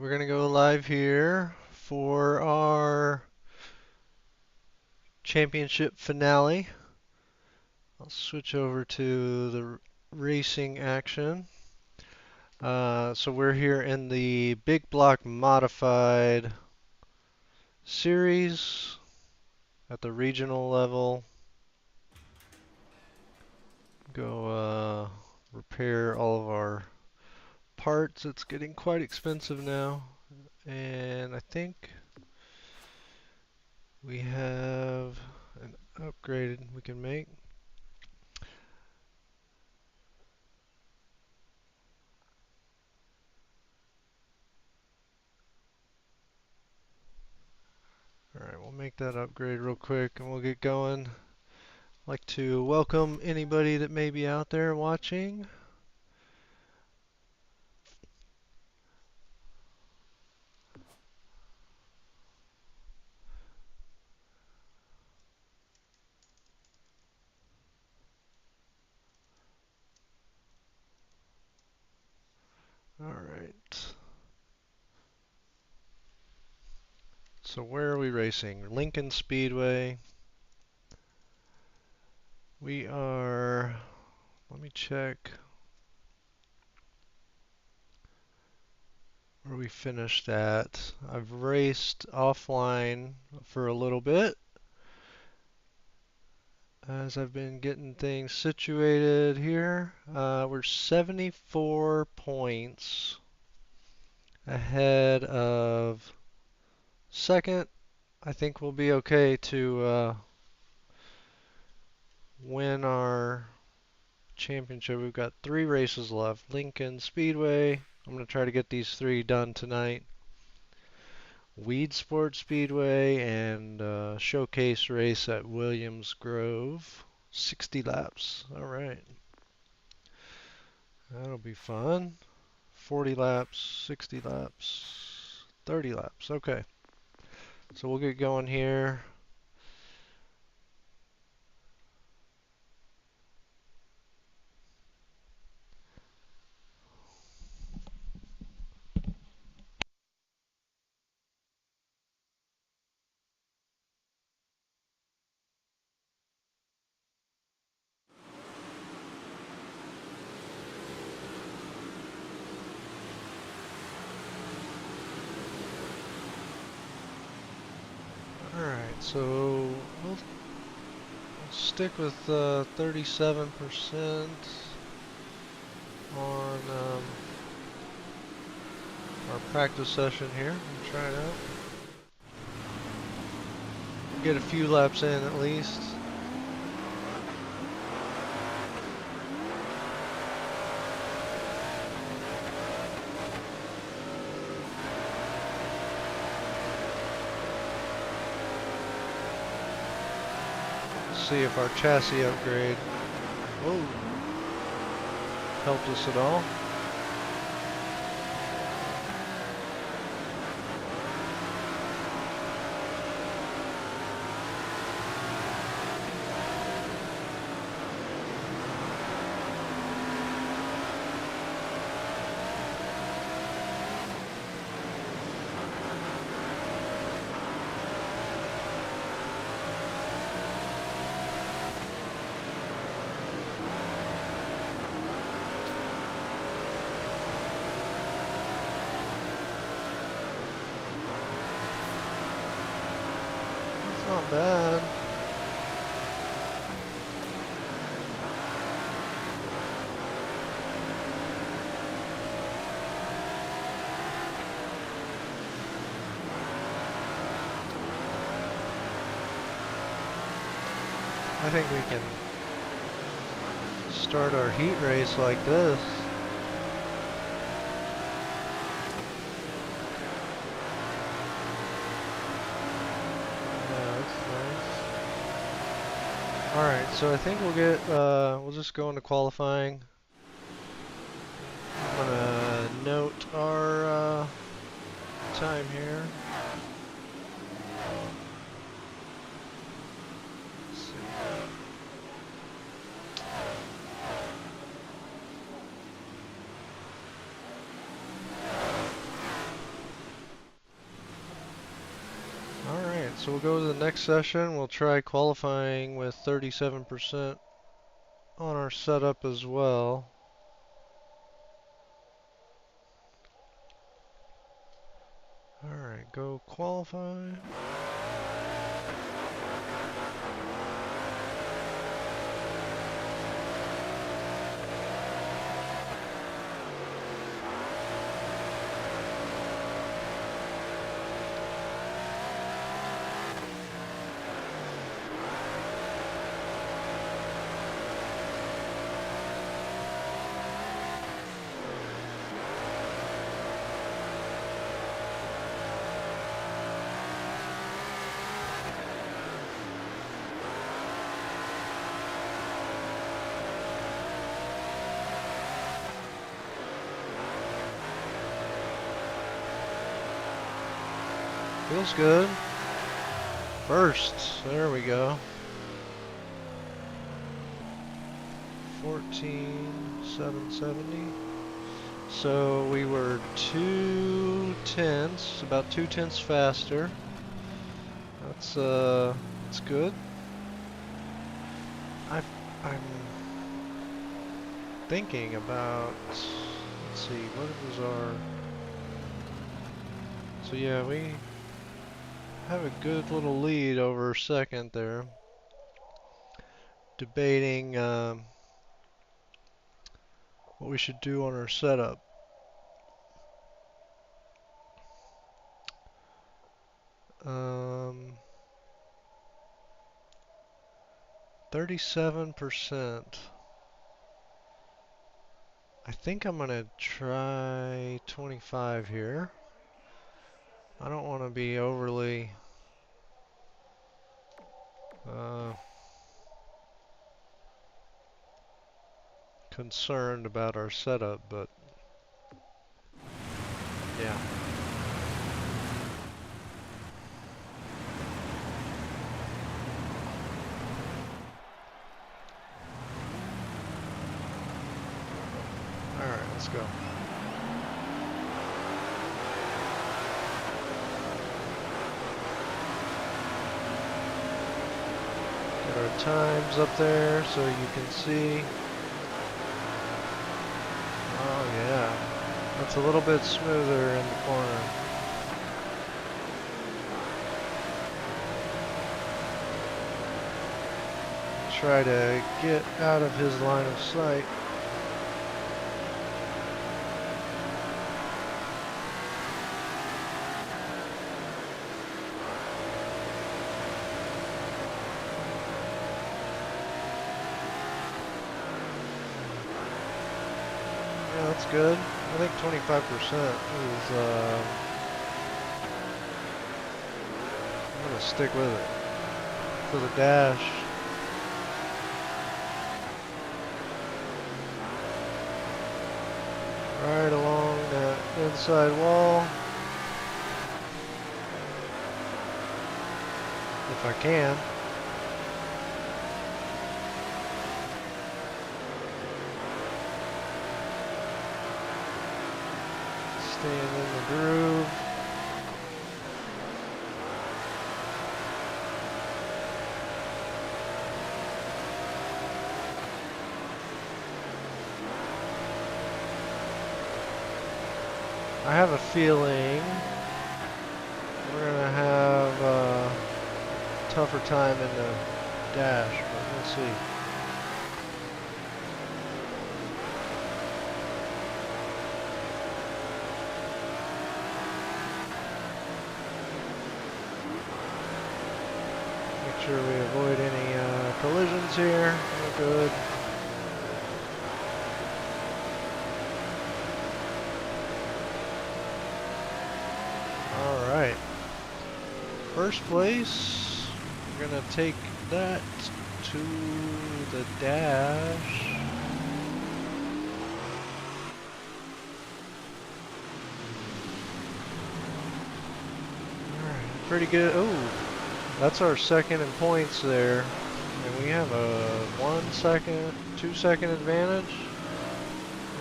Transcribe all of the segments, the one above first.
we're gonna go live here for our championship finale. I'll switch over to the racing action. So we're here in the Big Block Modified series at the regional level. Go repair all of our parts. It's getting quite expensive now. And I think we have an upgrade we can make. Alright, we'll make that upgrade real quick and we'll get going. I'd like to welcome anybody that may be out there watching. Alright. So where are we racing? Lincoln Speedway. We are, let me check where we finished at. I've raced offline for a little bit as I've been getting things situated here. We're 74 points ahead of second. I think we'll be okay to win our championship. We've got 3 races left. Lincoln Speedway. I'm going to try to get these 3 done tonight. Weed Sport Speedway and showcase race at Williams Grove. 60 laps. All right. That'll be fun. 40 laps, 60 laps, 30 laps. Okay. So we'll get going here. Alright, so we'll stick with 37% on our practice session here. We'll try it out. Get a few laps in at least. See if our chassis upgrade helped us at all. Not bad. I think we can start our heat race like this. Alright, so I think we'll get, we'll just go into qualifying. I'm gonna note our time here. Let's see. So we'll go to the next session. We'll try qualifying with 37% on our setup as well. Alright, go qualify. Feels good. First, there we go. 14,770. So we were 2/10, about 2/10 faster. That's good. I'm thinking about, let's see, what was our, so yeah, we have a good little lead over second there. Debating what we should do on our setup. Um, 37%. I think I'm gonna try 25 here. I don't want to be overly concerned about our setup, but yeah. Alright, let's go. Get our times up there so you can see. Oh yeah, that's a little bit smoother in the corner. Try to get out of his line of sight. Yeah, that's good. I think 25% is, I'm gonna stick with it for the dash. Right along that inside wall. If I can. Staying in the groove. I have a feeling we're going to have a tougher time in the dash, but we'll see. Make sure we avoid any collisions here. We're good. Alright. First place, we're going to take that to the dash. Alright, pretty good. Oh, that's our second in points there. And we have a 1 second, 2 second advantage.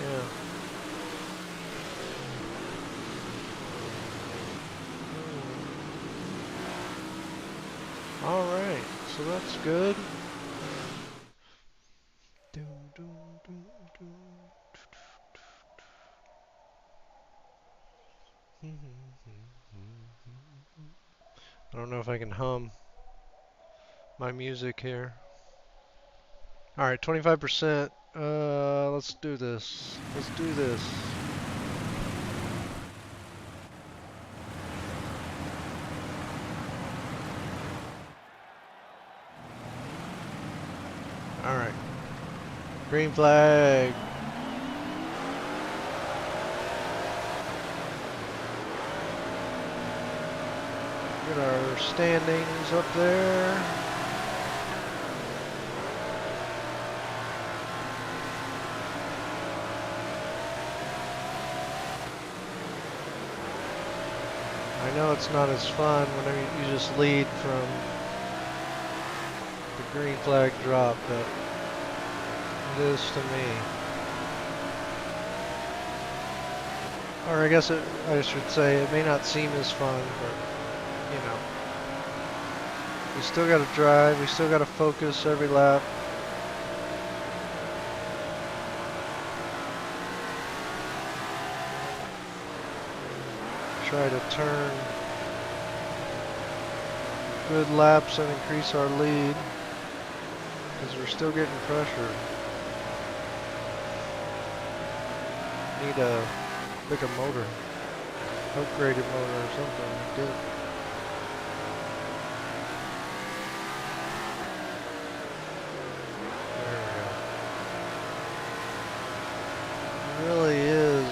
Yeah. Alright, so that's good. I don't know if I can hum my music here. Alright, 25%. Let's do this. Let's do this. Alright. Green flag. Get our standings up there. I know it's not as fun whenever you just lead from the green flag drop, but it is to me. Or I guess I should say it may not seem as fun, but you know. We still got to drive, we still got to focus every lap. Try to turn good laps and increase our lead, because we're still getting pressured. Need a like a motor, upgraded motor or something. Good. There we go. It really is.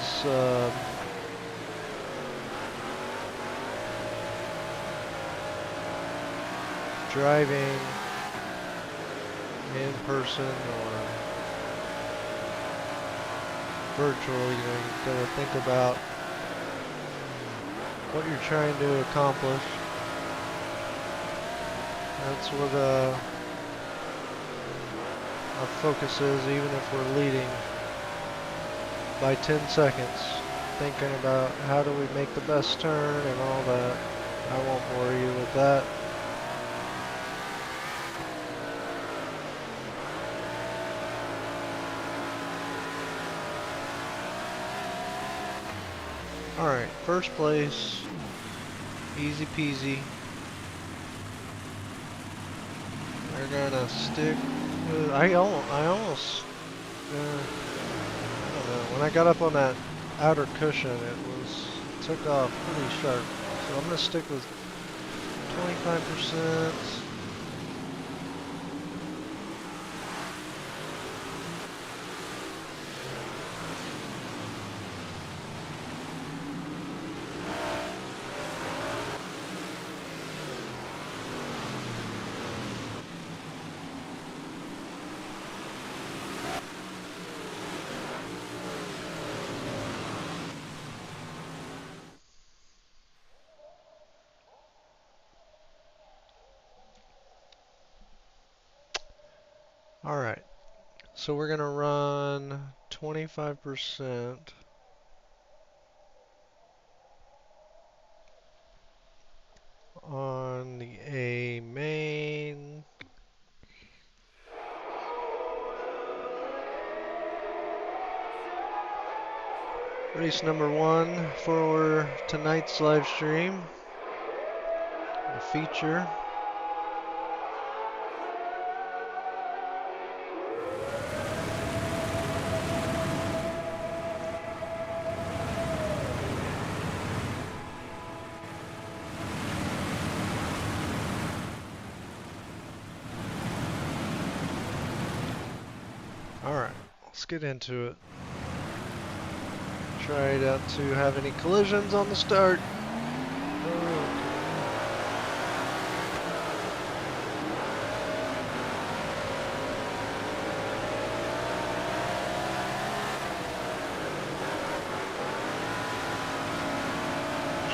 Driving in person or virtual, you gotta think about what you're trying to accomplish. That's what our focus is, even if we're leading by 10 seconds. Thinking about how do we make the best turn and all that. I won't bore you with that. Alright, first place, easy peasy. We're gonna stick with, I almost, I don't know, when I got up on that outer cushion, it took off pretty sharp. So I'm gonna stick with 25%. Alright, so we're gonna run 25% on the A main. Race number 1 for tonight's live stream. The feature. Alright, let's get into it. Try not to have any collisions on the start.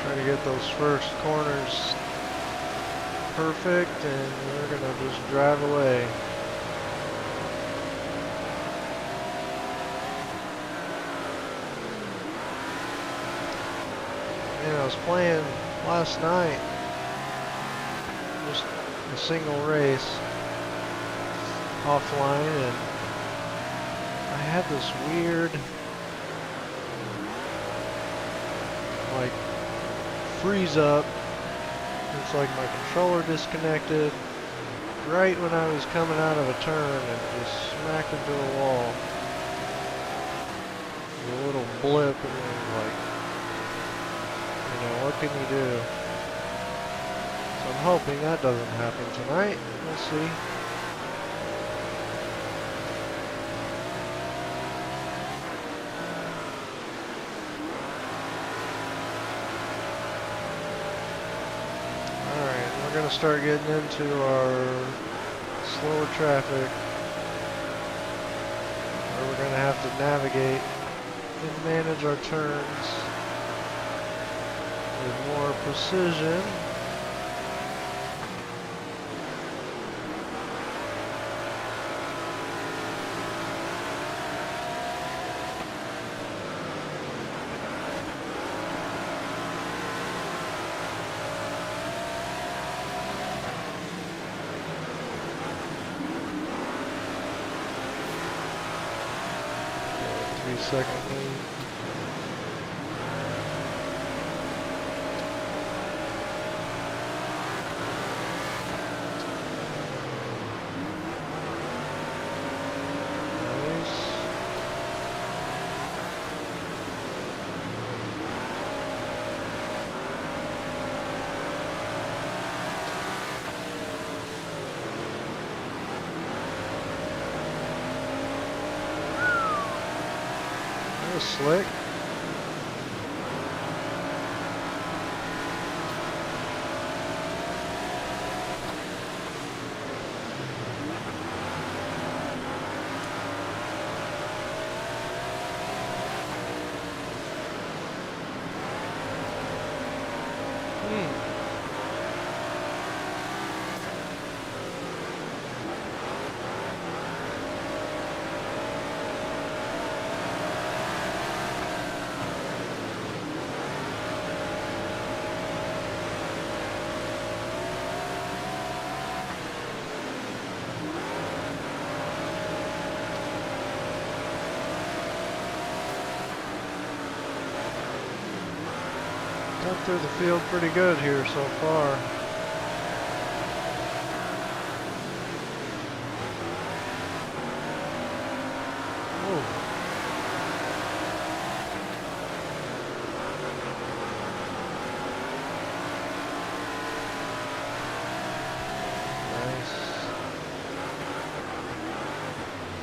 Try to get those first corners perfect, and we're gonna just drive away. And I was playing last night, just a single race offline, and I had this weird, like, freeze up. It's like my controller disconnected right when I was coming out of a turn and just smacked into a wall. A little blip, and then like, you know, what can you do? So I'm hoping that doesn't happen tonight. We'll see. Alright, we're going to start getting into our slower traffic, where we're going to have to navigate and manage our turns with more precision. Second lead. Nice. That was slick. Got through the field pretty good here so far.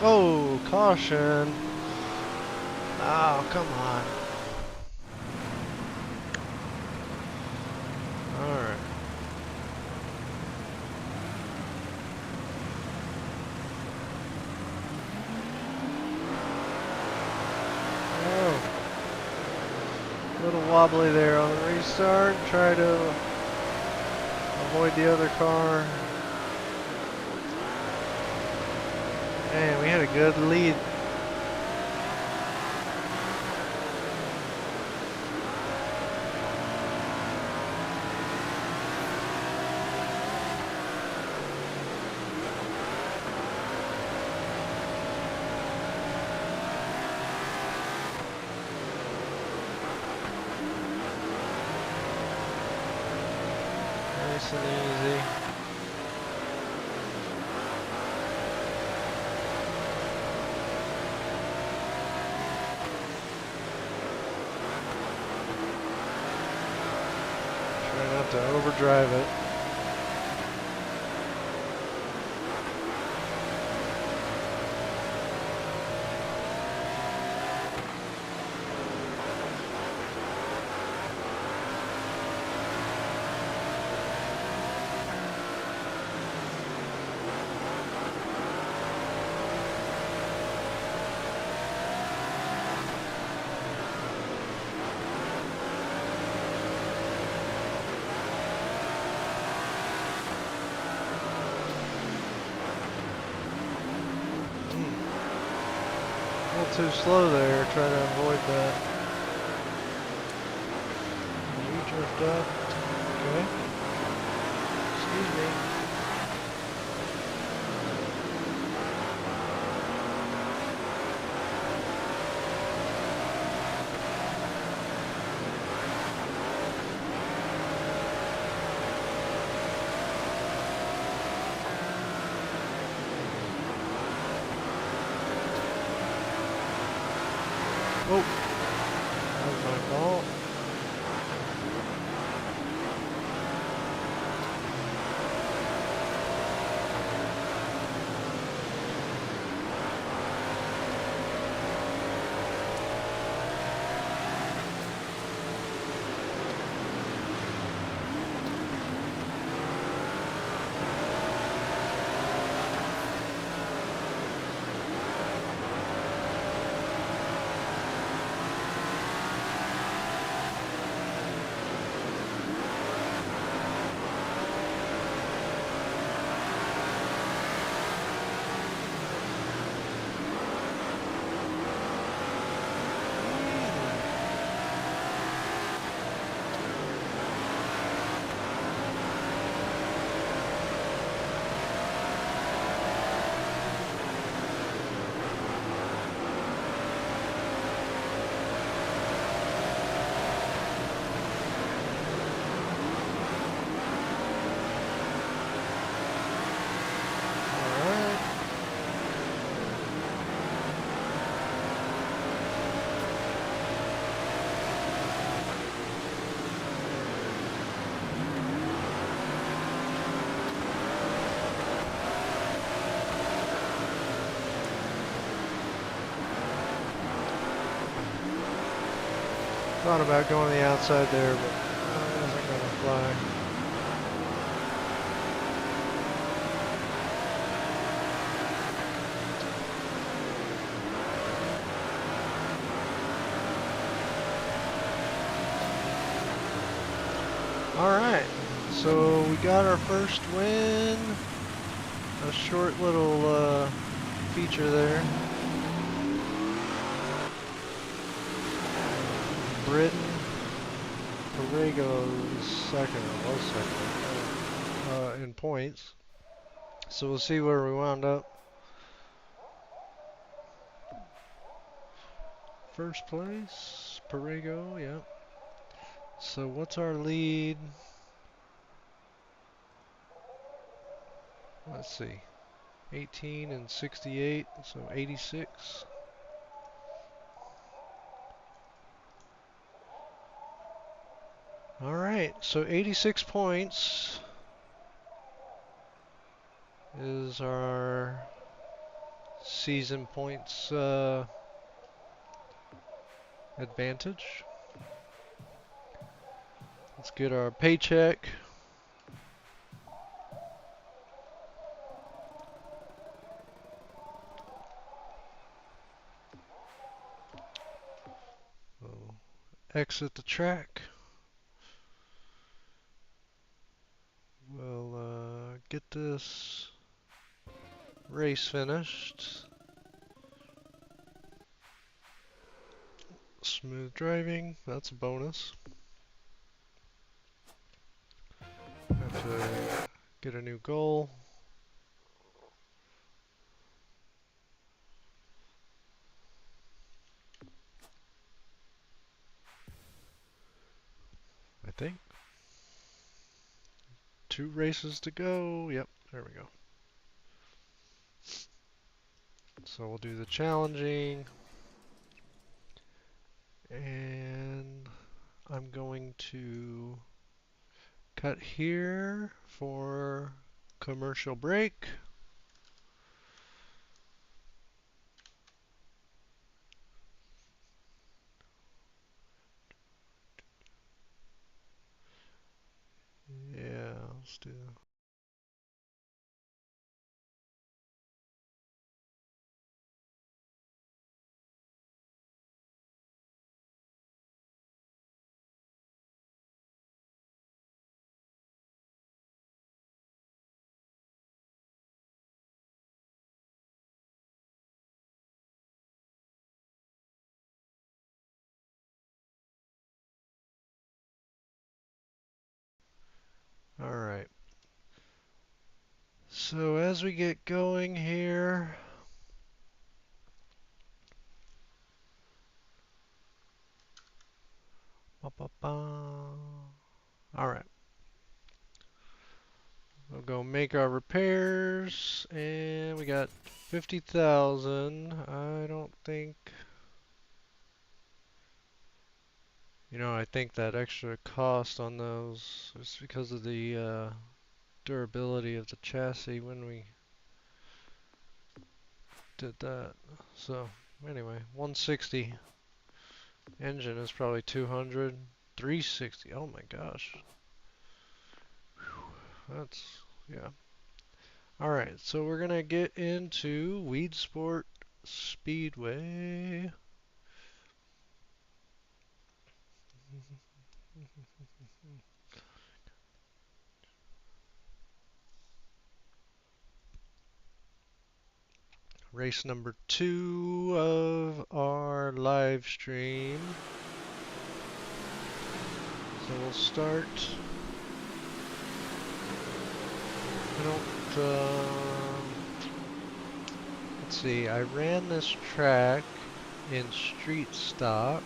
Oh, caution. Oh, come on. Alright. Oh. A little wobbly there on the restart. Try to avoid the other car. Man, we had a good lead. Nice and easy. Try not to overdrive it. A little too slow there, try to avoid that. You drift up. Okay. Excuse me. Thought about going to the outside there, but it wasn't going to fly. Alright, so we got our first win. A short little feature there. Britain, Borrego was second in points. So we'll see where we wound up. First place, Borrego, yeah. So what's our lead? Let's see. 18 and 68, so 86. All right, so 86 points is our season points advantage. Let's get our paycheck. We'll exit the track. We'll get this race finished. Smooth driving, that's a bonus. Have to get a new goal. I think. 2 races to go. Yep, there we go. So we'll do the challenging. And I'm going to cut here for commercial break. Yeah, let's do. All right. So as we get going here, all right. We'll go make our repairs, and we got 50,000. I don't think, I think that extra cost on those is because of the durability of the chassis when we did that. So anyway, 160. Engine is probably 200. 360. Oh my gosh. Whew, that's, yeah. Alright, so we're gonna get into Weed Sport Speedway. Race number 2 of our live stream. So we'll start. I don't, let's see, I ran this track in street stock.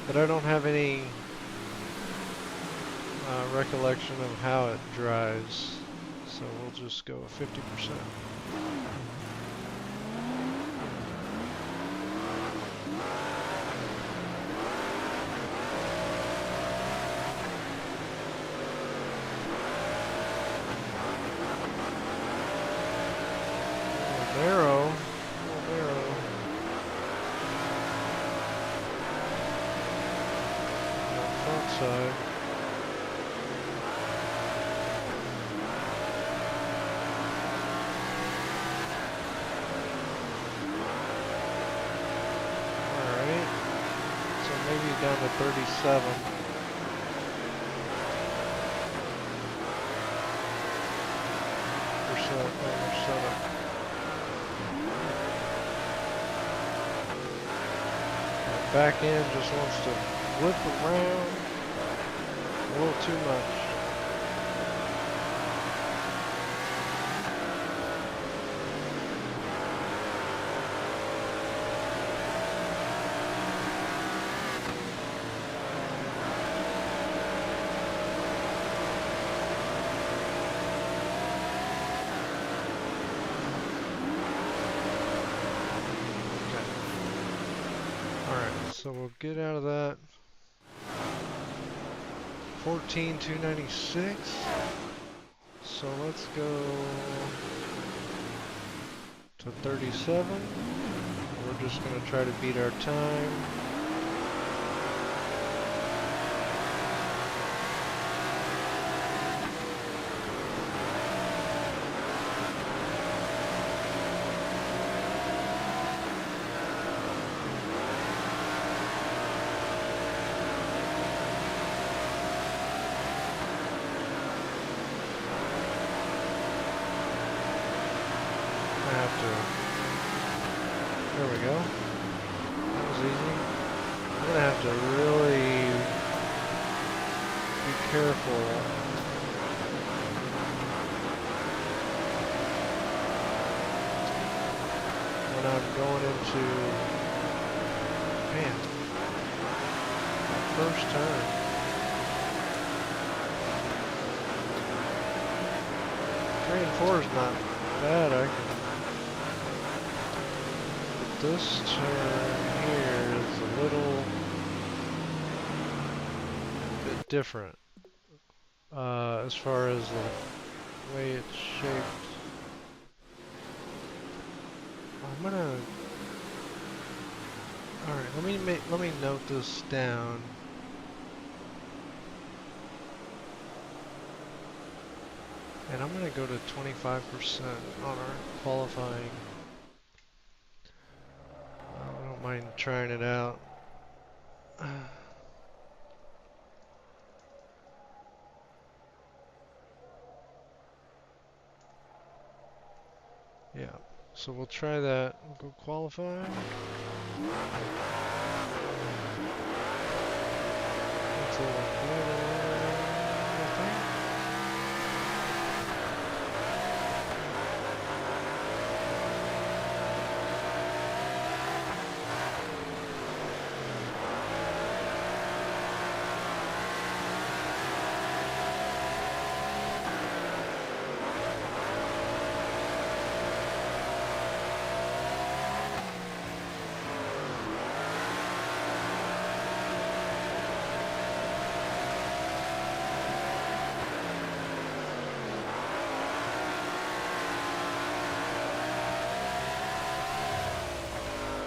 But I don't have any recollection of how it drives, so we'll just go 50%. Narrow, narrow. side. Alright. So maybe down to 37. Back end just wants to whip around a little too much. So we'll get out of that. 14,296. So let's go to 37. We're just going to try to beat our time. There we go. That was easy. I'm gonna have to really be careful. When I'm going into, man, that first turn. 3 and 4 is not bad. I can. This turn here is a little bit different as far as the way it's shaped. I'm gonna. All right, let me note this down. And I'm gonna go to 25% on our qualifying. I don't mind trying it out. Yeah, so we'll try that. We'll go qualify. That's a little better, I think.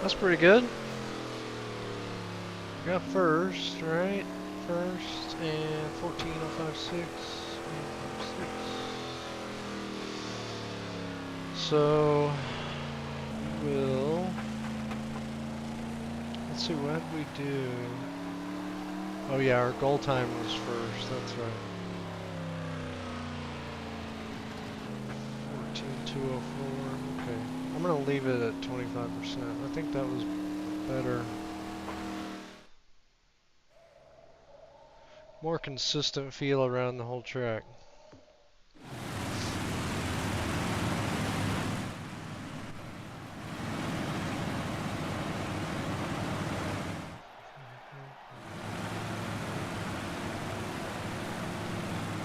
That's pretty good. Got first, right? First and 14,056. So we'll let's see, what did we do? Oh yeah, our goal time was first, that's right. 14,204. Okay. I'm gonna leave it at 25%. I think that was better. More consistent feel around the whole track.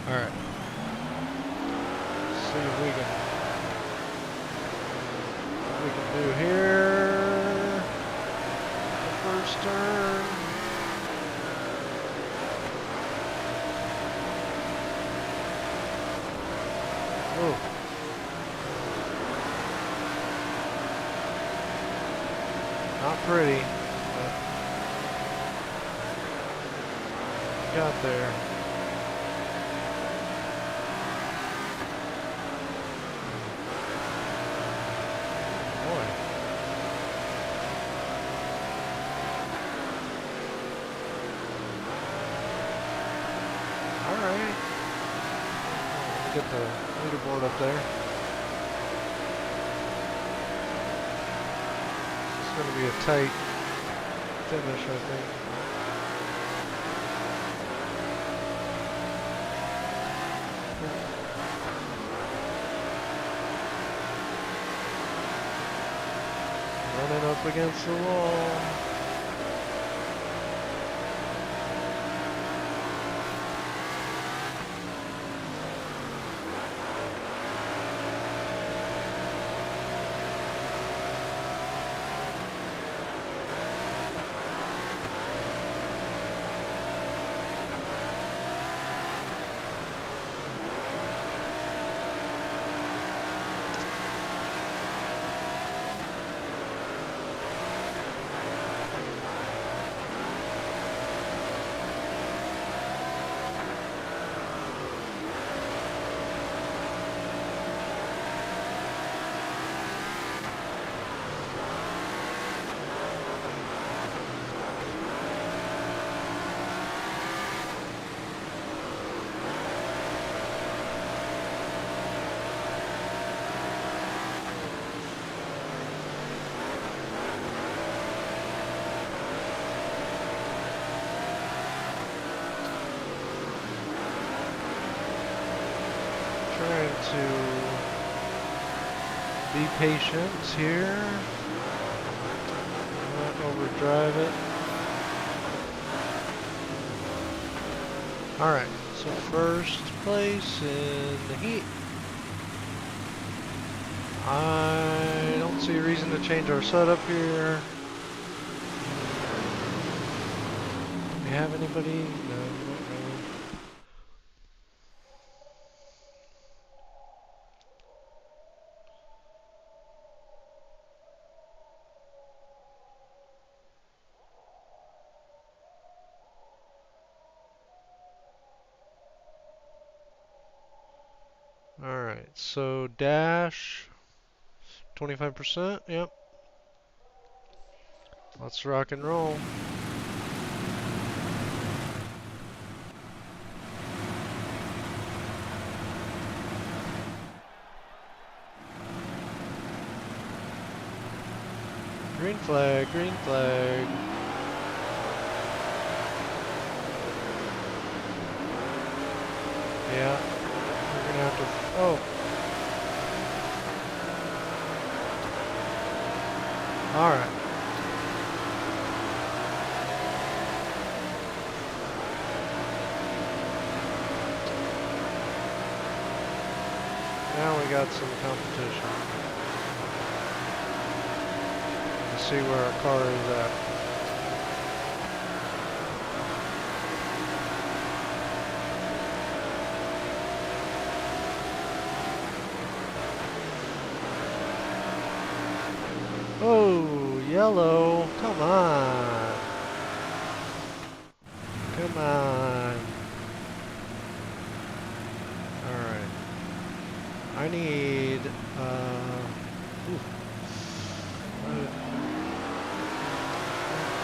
Alright. See if we can do here. The first turn. Oh. Not pretty. got there? Boy. Alright. Get the leaderboard up there. It's going to be a tight finish, I think. Running up against the wall. Trying to be patient here, not overdrive it. Alright, so first place in the heat. I don't see a reason to change our setup here. Do we have anybody? No, we don't really. Alright, so dash 25%, yep. Let's rock and roll. Green flag, green flag. Yeah, we're gonna have to, oh. Alright. Now we got some competition. Let's see where our car is at. Oh, yellow. Come on. Come on. Alright. I need,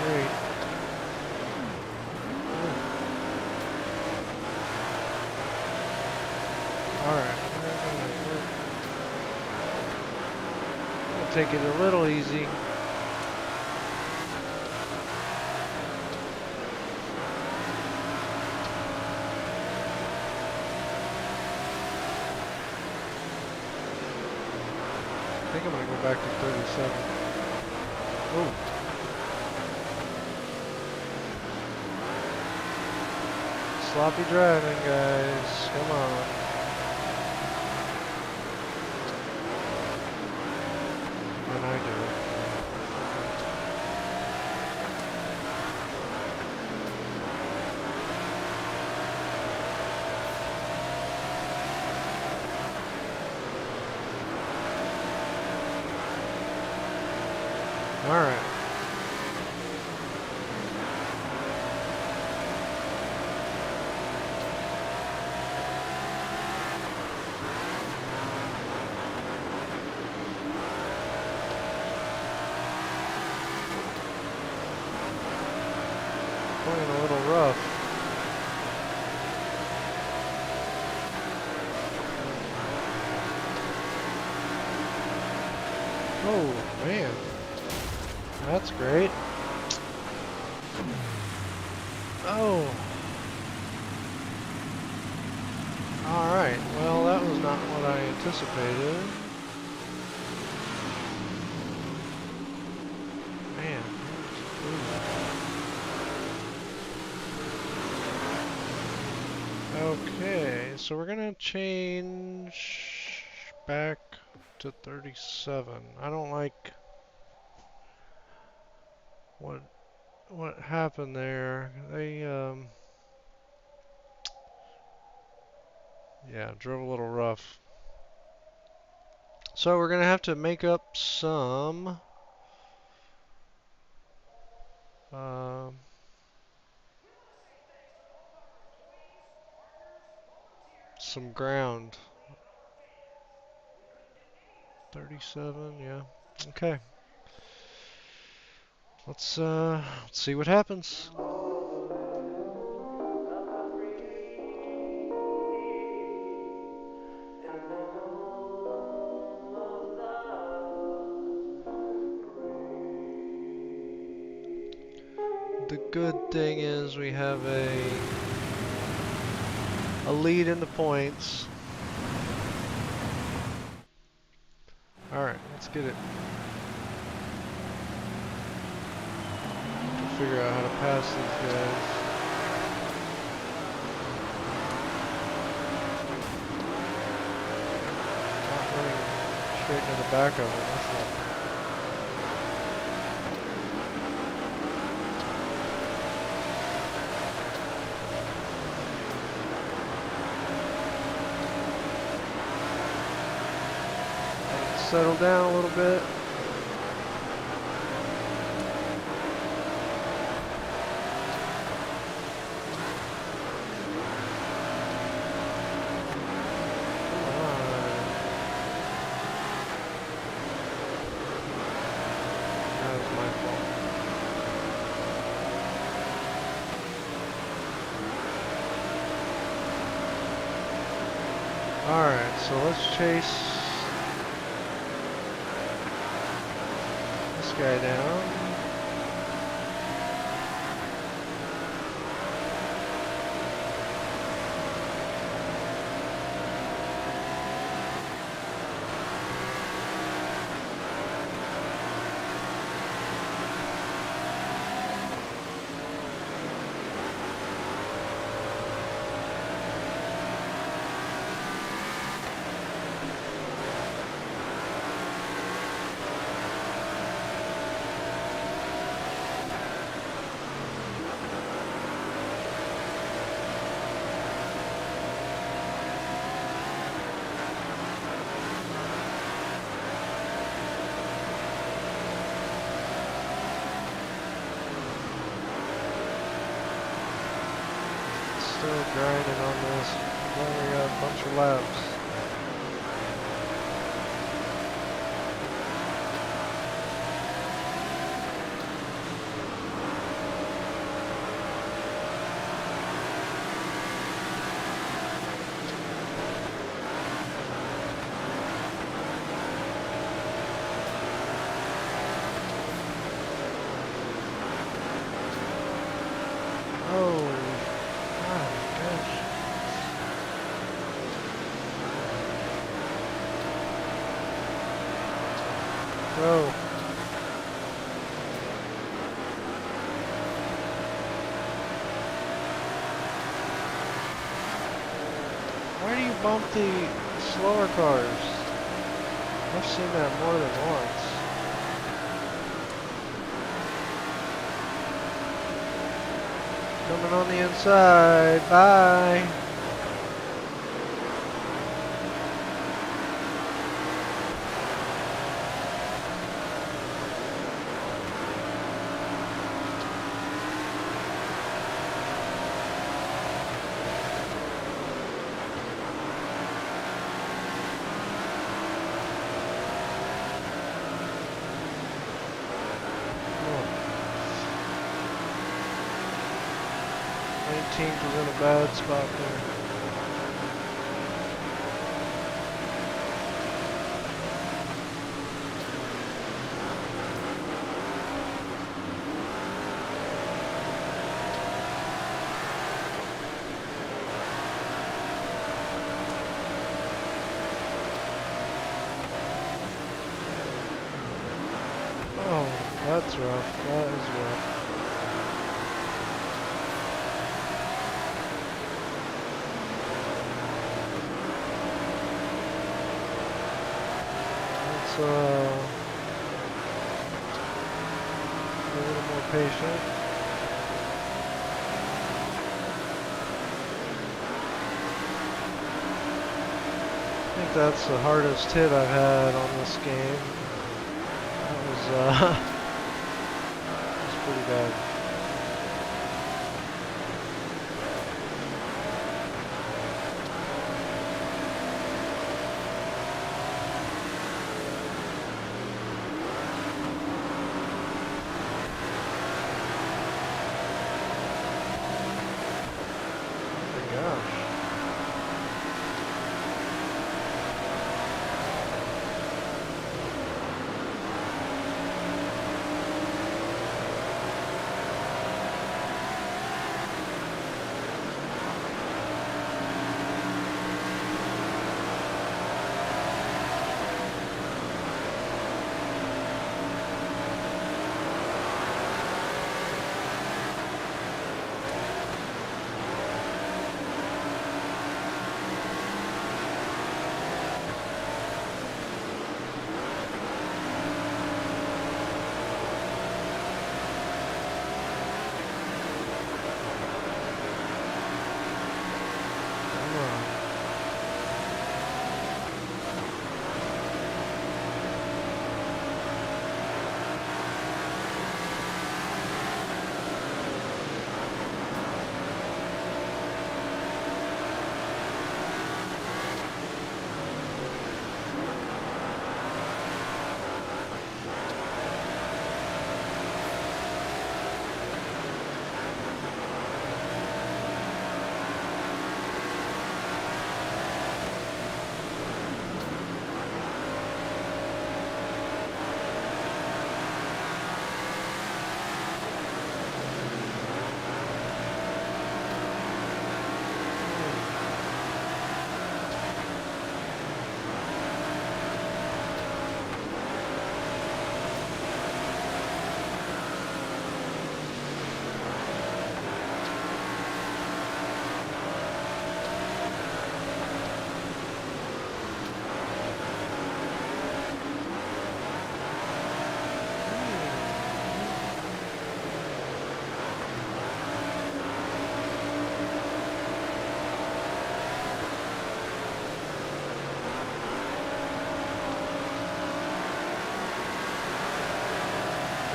great. Alright. We'll take it a little easy. I think I'm gonna go back to 37. Oh. Sloppy driving, guys. Come on. And I do it. Alright. playing a little rough. Oh, man. That's great. Oh. Alright, well that was not what I anticipated. Man, okay, so we're gonna change back to 37. I don't like what happened there. They yeah, drove a little rough. So we're gonna have to make up some um, some ground. 37, yeah. Okay. Let's see what happens. The good thing is we have a lead in the points. Alright, let's get it. Figure out how to pass these guys. Not running straight into the back of them. That's not. Settle down a little bit. Alright, so let's chase this guy down. Still grinding on this. We've only got a bunch of laps. Bro. Why do you bump the slower cars? I've seen that more than once. Coming on the inside. Bye. 19th was in a bad spot there. Oh, that's rough. That is rough. Let's be a little more patient. I think that's the hardest hit I've had on this game. That was pretty bad. Gosh.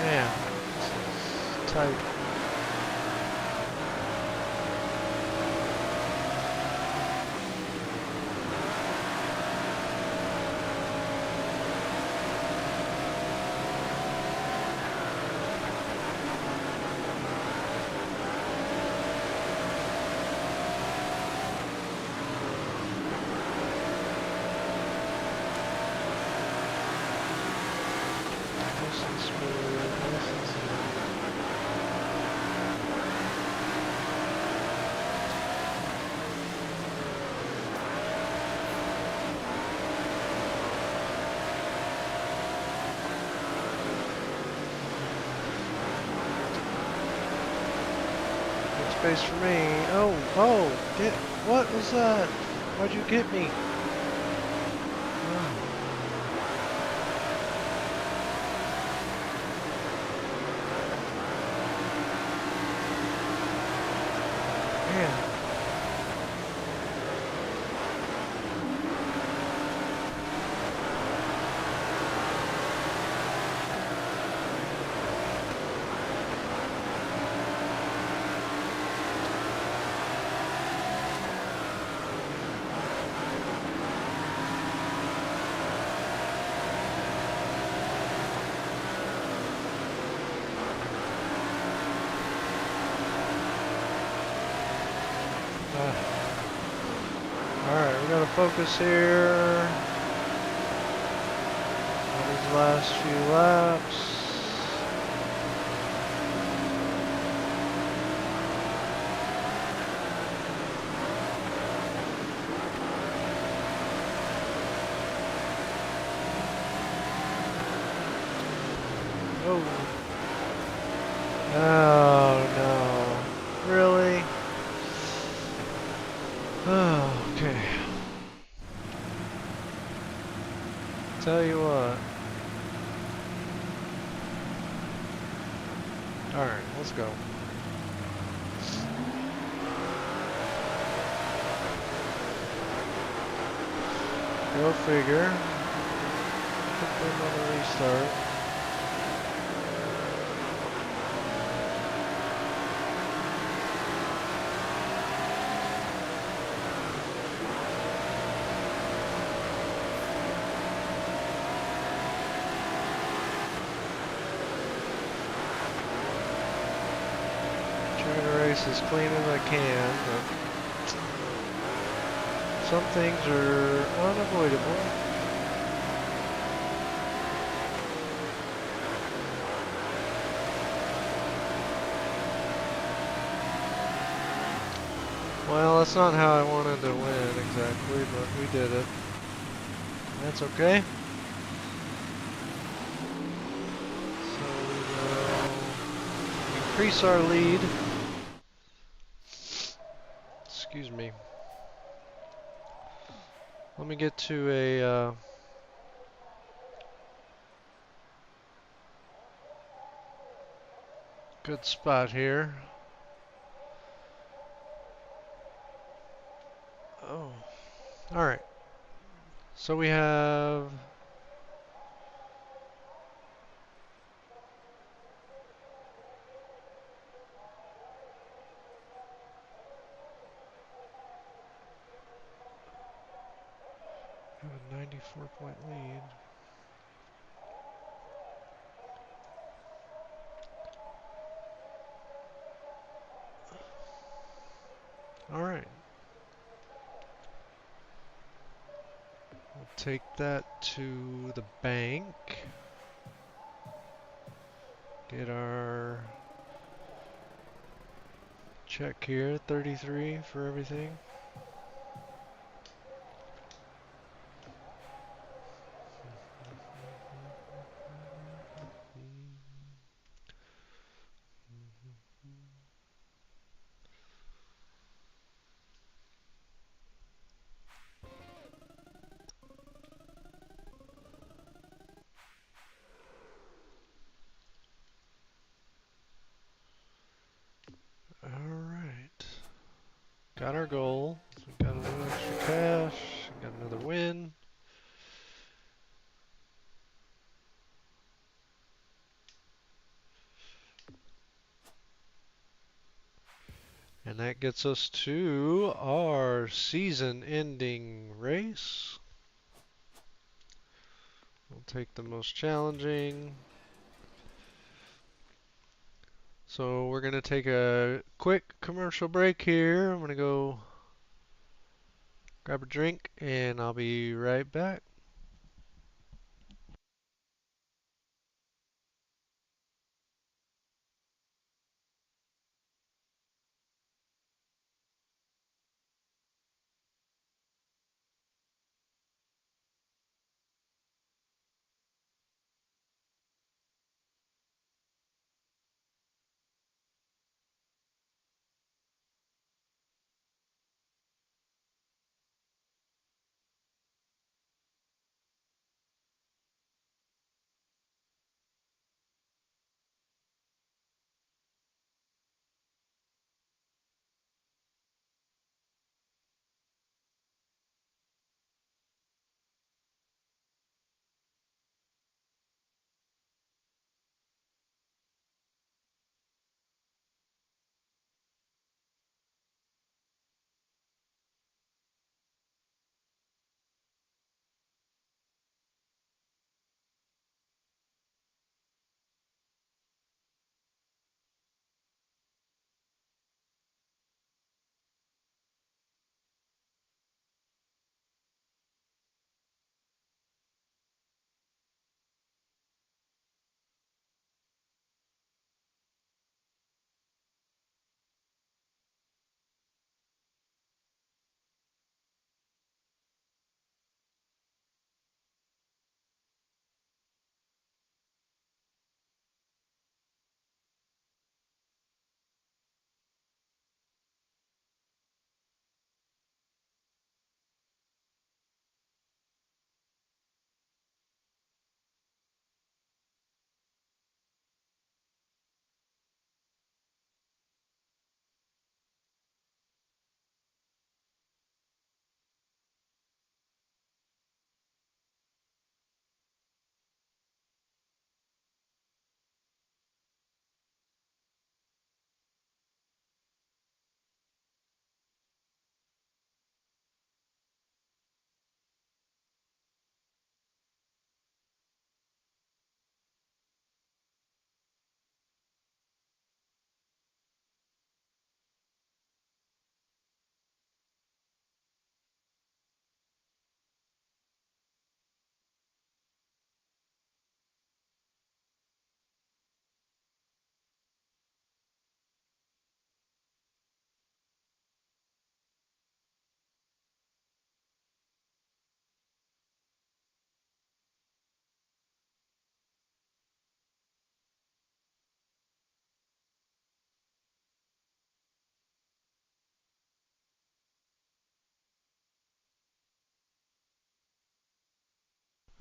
Man, this is tight. Nice and smooth, nice and smooth. Good space for me. Oh, what was that? Why'd you get me? Man. Alright, we gotta focus here on these last few laps. Oh. Oh no. Really? Oh, okay. Tell you what. Alright, let's go. Go figure. Put them on a restart. Trying to race as clean as I can, but some things are unavoidable. Well, that's not how I wanted to win exactly, but we did it. That's okay. So we will increase our lead. Excuse me. Let me get to a good spot here. Oh, all right. So we have a 94-point lead. All right. We'll take that to the bank. Get our check here, 33 for everything. Alright. Got our goal. We got a little extra cash. Got another win. And that gets us to our season-ending race. We'll take the most challenging. So we're going to take a quick commercial break here. I'm going to go grab a drink and I'll be right back.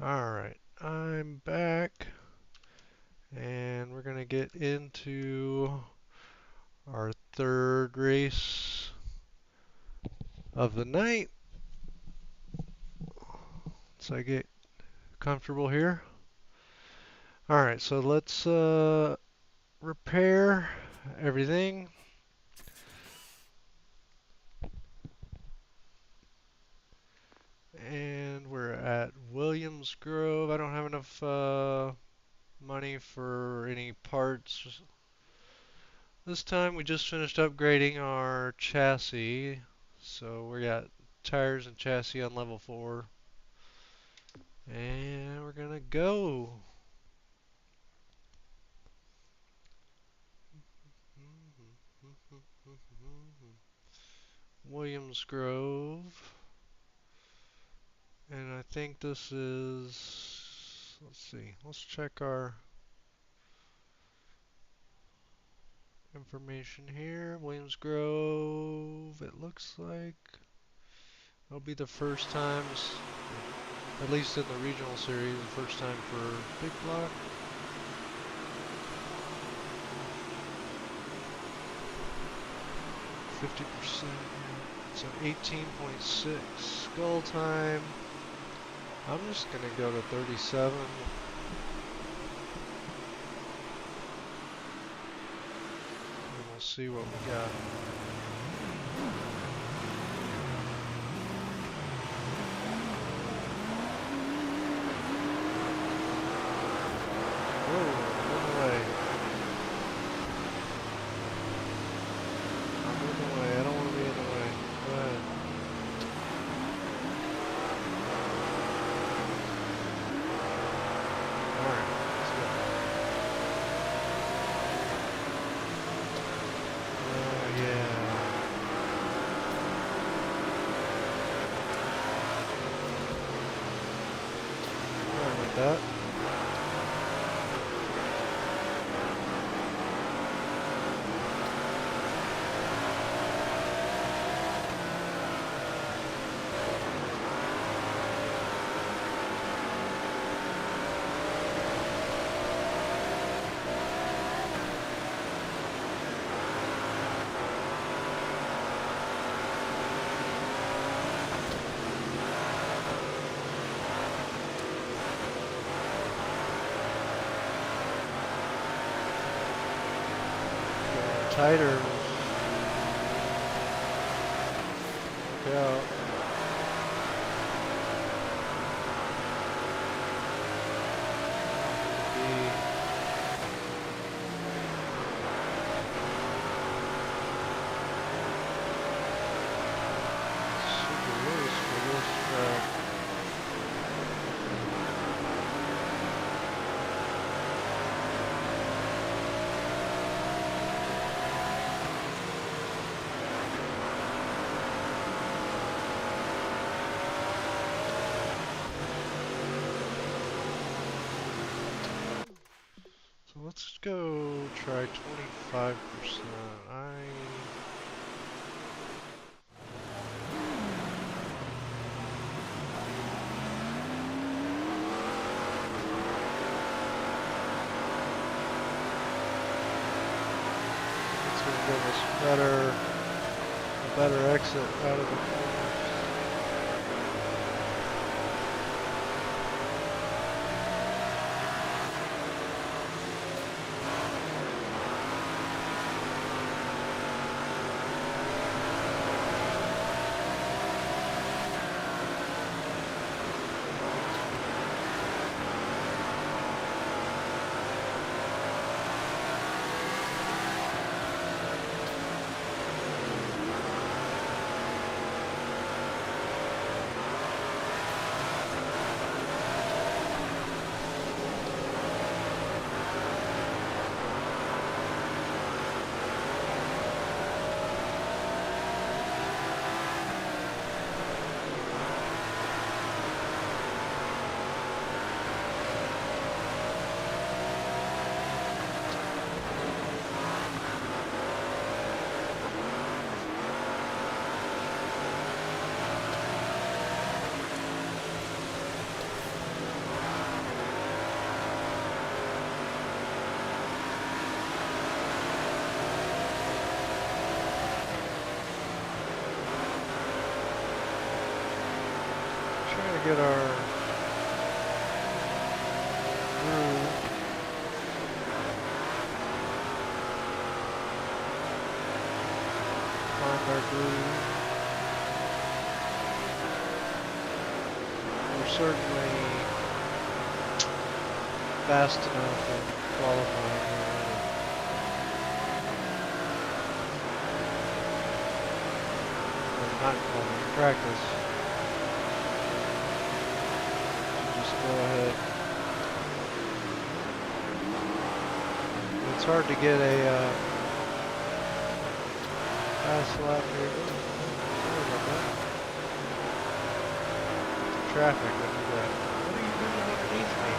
Alright, I'm back and we're gonna get into our third race of the night. So I get comfortable here. Alright, so let's repair everything. And we're at Williams Grove. I don't have enough money for any parts. This time we just finished upgrading our chassis. So we got tires and chassis on level 4. And we're gonna go. Williams Grove. And I think this is, let's see, let's check our information here. Williams Grove, it looks like it'll be the first time, at least in the regional series, the first time for Big Block. %, so 18.6 skull time. I'm just gonna go to 37. And we'll see what we got. Whoa, I'm in the way. I'm in the way. I don't want to be in the way. Go ahead. Alright, let's go. Yeah. Sorry about that. Tighter. Look out. Super loose for this track. So let's go try 25%. It's gonna give us a better exit out of the corners. get our groove. Find our groove. We're certainly fast enough in qualifying already. Or not qualifying, practice. Just go ahead. It's hard to get a fast lap here. Sorry about that. Traffic, look at that. What are you doing underneath me?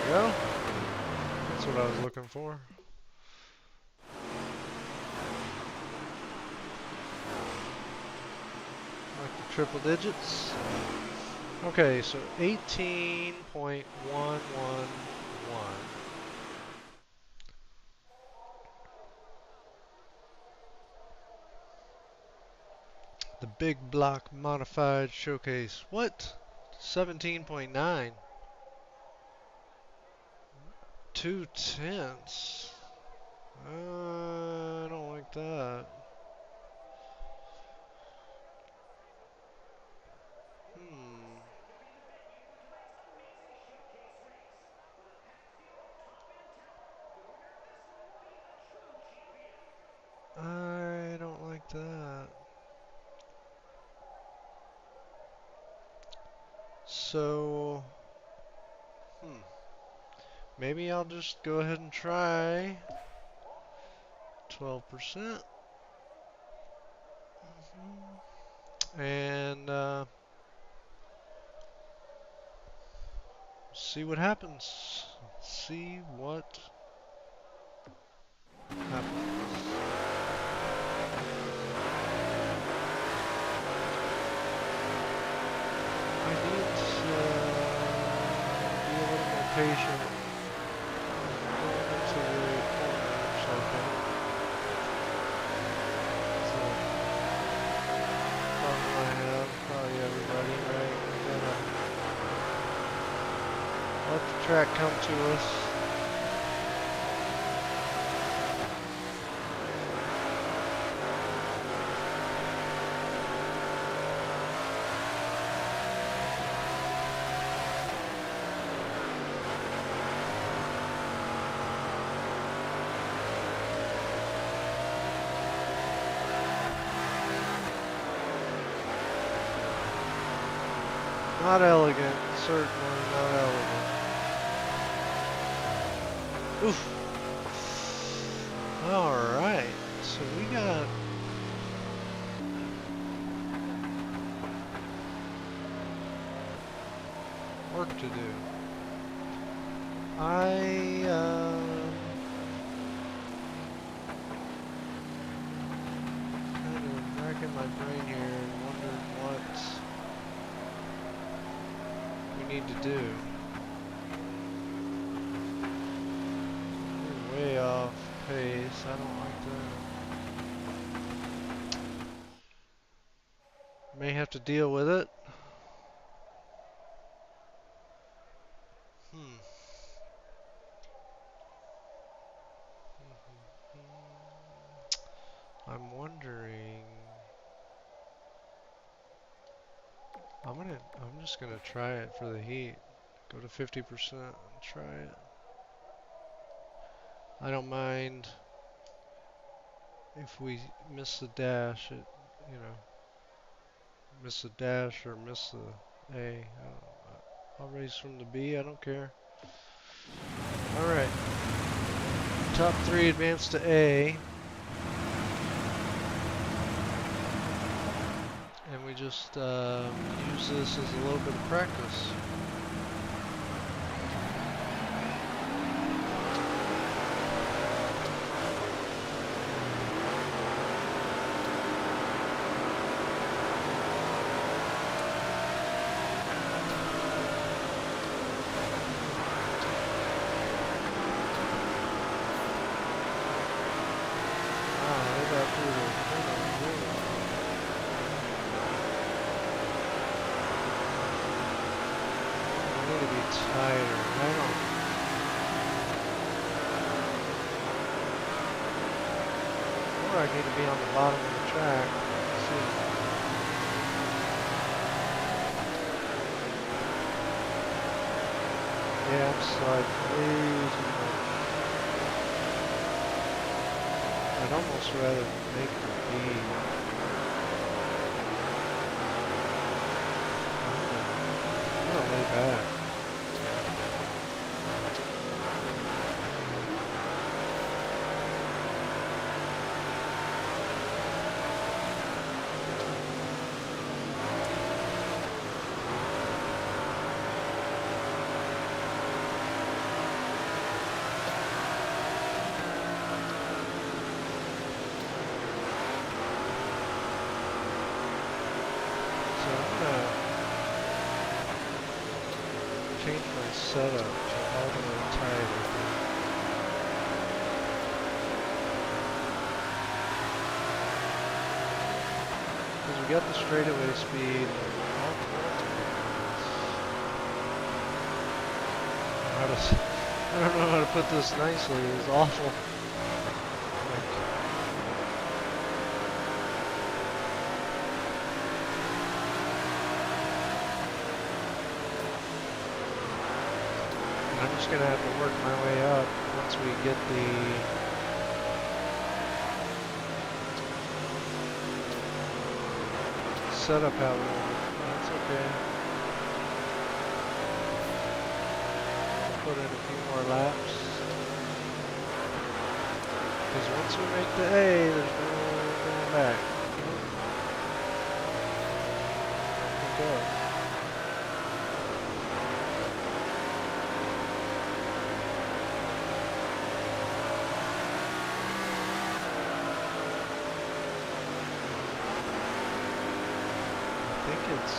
Go. That's what I was looking for. Like the triple digits. Okay, so 18.111. The big block modified showcase. What? 17.9. 2/10. I don't like that. I don't like that. So, maybe I'll just go ahead and try 12%. And see what happens. See what happens. I need to be a little more patient. Going into the corners, I think. It's a problem I have. Probably everybody, right? We gotta let the track come to us. Not elegant, certainly not elegant. Oof. Alright, so we got work to do. I kind of racking my brain here and wondering what we need to do. We're way off pace. I don't like that. May have to deal with it. I'm wondering. I'm just gonna try it for the heat. Go to 50% and try it. I don't mind if we miss the dash, miss the dash or miss the A. I'll race from the B, I don't care. Alright. Top 3 advance to A. And we just use this as a little bit of practice. I need to be on the bottom of the track. Let's see. Yeah, I'm sliding way too much. I'd almost rather make the B. I'm gonna lay back. Change my setup to all the way tight, I think. Because we got the straightaway speed. I don't know how to put this nicely. It's awful. I'm just going to have to work my way up once we get the setup out. That's okay. Put in a few more laps. Because once we make the A, there's no going back. Okay. I think it's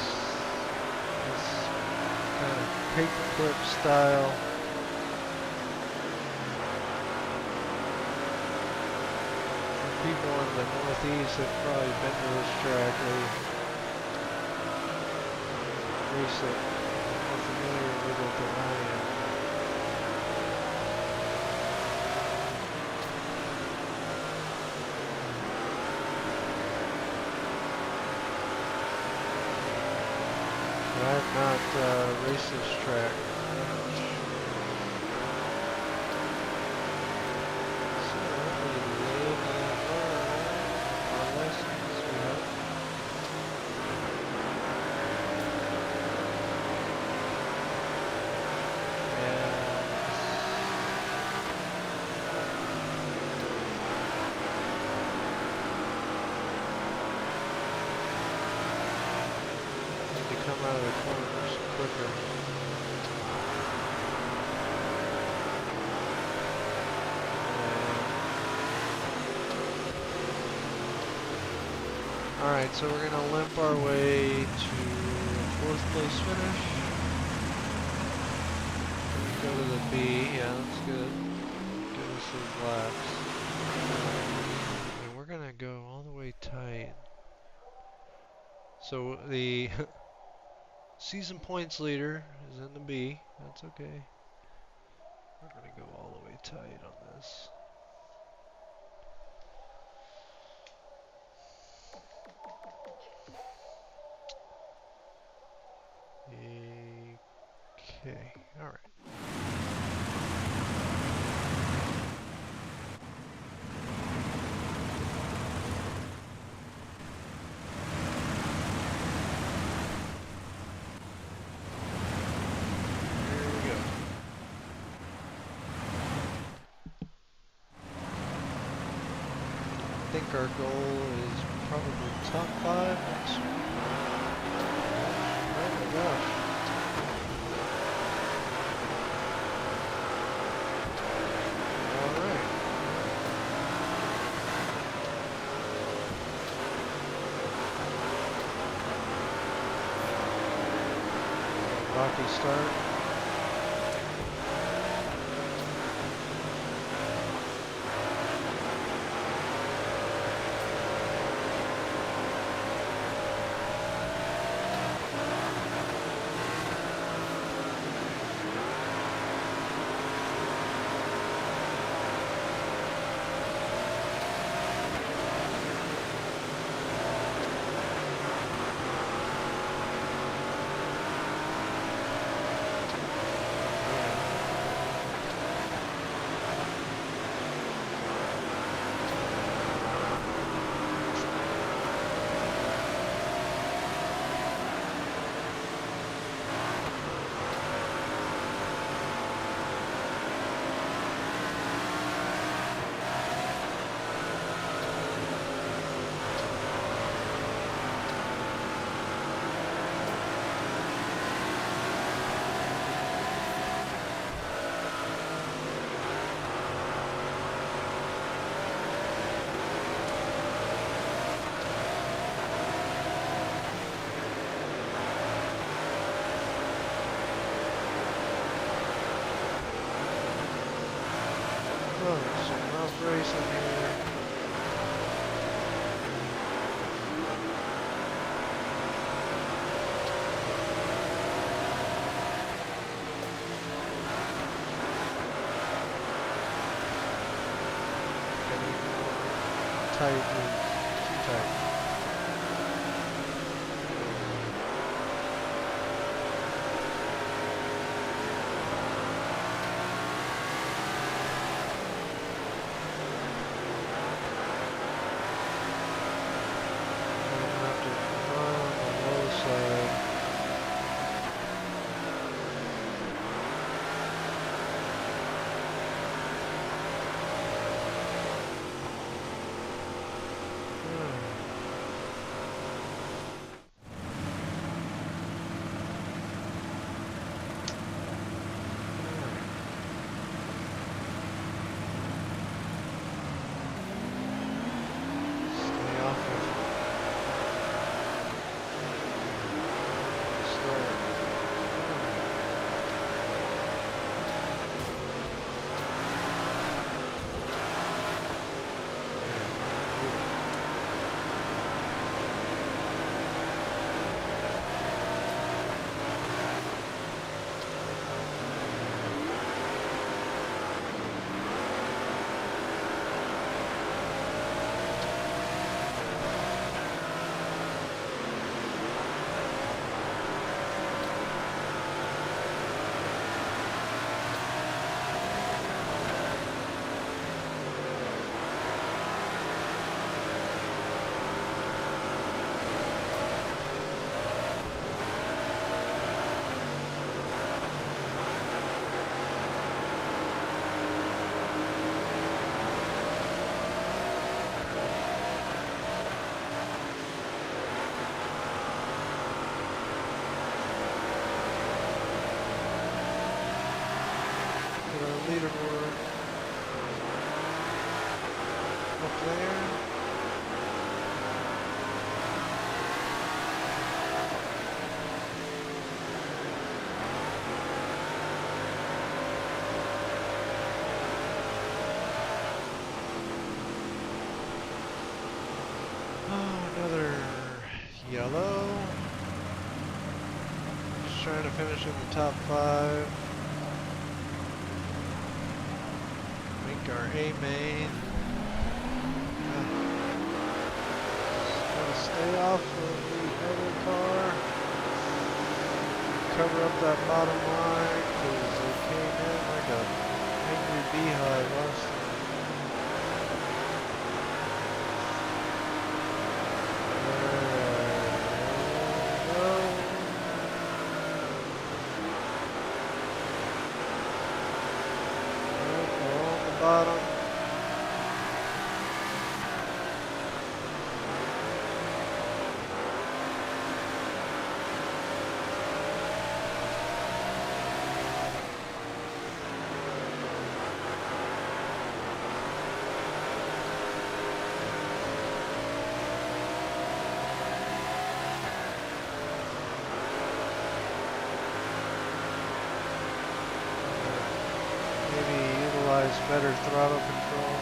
this kind of paperclip style. For people in the Northeast have probably been to this track. They race it. More familiar with it than I am. I have not raced this track much. So hopefully live and learn our lessons, we hope. Come out of the corners quicker. Alright, so we're going to limp our way to 4th place finish. Go to the B, yeah, that's good. Get us those laps. And we're going to go all the way tight. So the season points leader is in the B. That's okay. We're going to go all the way tight on this. Okay, alright. I think our goal is probably top 5 next week. gosh. Alright. Rocky start. Oh, some rough racing here. Tight, too tight. Leaderboard up there. Oh, another yellow. Just trying to finish in the top 5. Our A main. Gotta stay off of the other car. Cover up that bottom line because they came in like a angry beehive last time. Bottom. us better throttle control.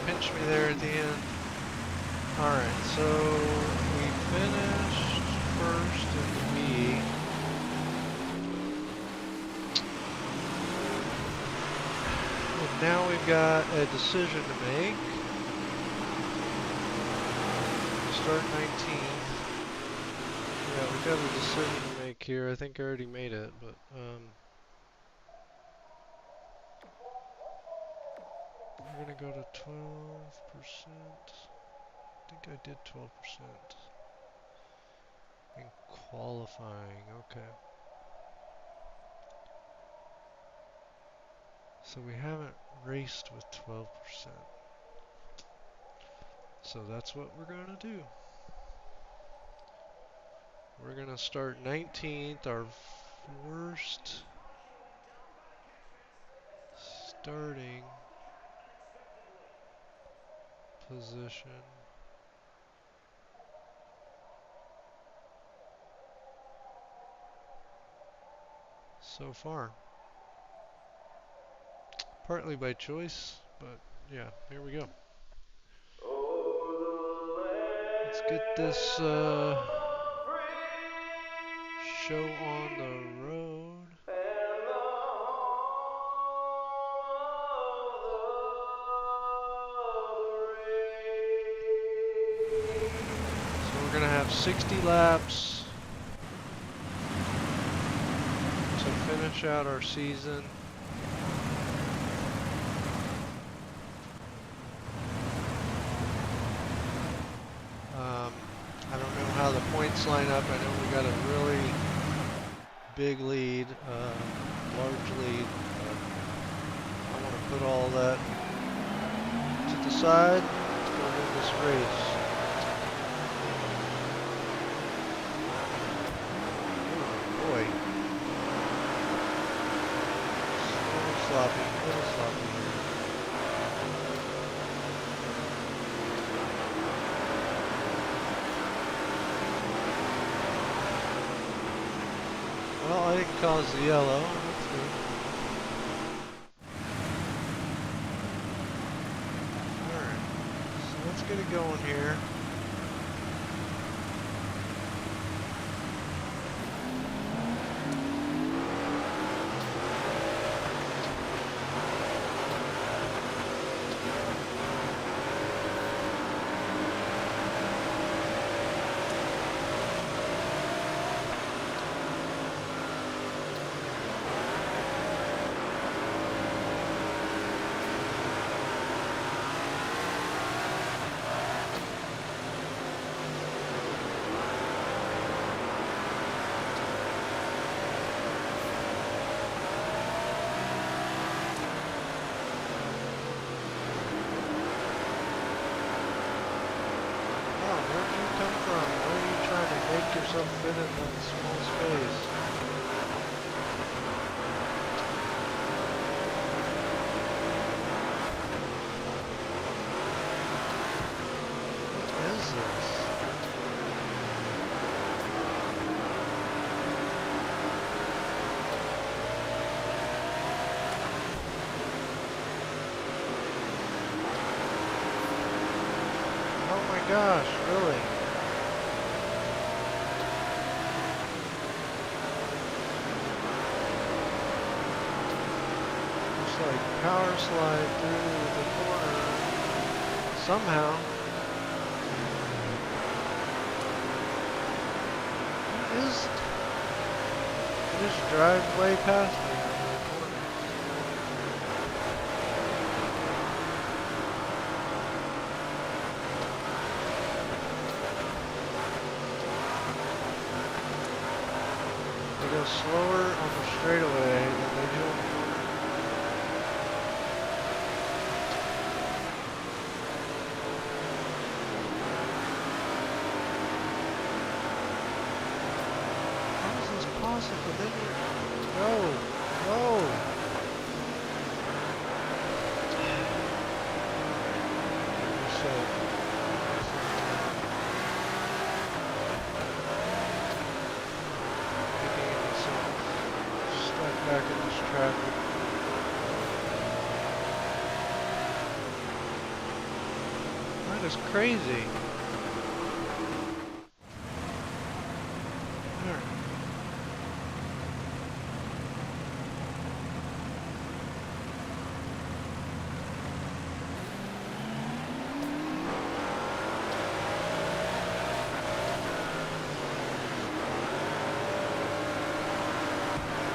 Pinch me there at the end. Alright, so we finished first in the B. And now we've got a decision to make. Start 19th. Yeah, we've got a decision to make here. I think I already made it, but we're gonna go to 12%. I think I did 12% in qualifying. Okay. So we haven't raced with 12%. So that's what we're gonna do. We're gonna start 19th, our worst starting position so far. Partly by choice, but yeah, here we go. Let's get this show on the road. So we're gonna have 60 laps to finish out our season. I don't know how the points line up. I know we got a really big lead, large lead. I want to put all that to the side. Let's go win this race. Ooh, sloppy, a little sloppy here. Well, I didn't cause the yellow. That's good. Alright. So let's get it going here. Yourself fit in that small space. What is this? Oh my gosh, really? Like power slide through the corner somehow. What is it? You just drive way past me in the corner. They go slower on the straightaway than they do on the corner. But then you go. Stuck back in this traffic. That is crazy.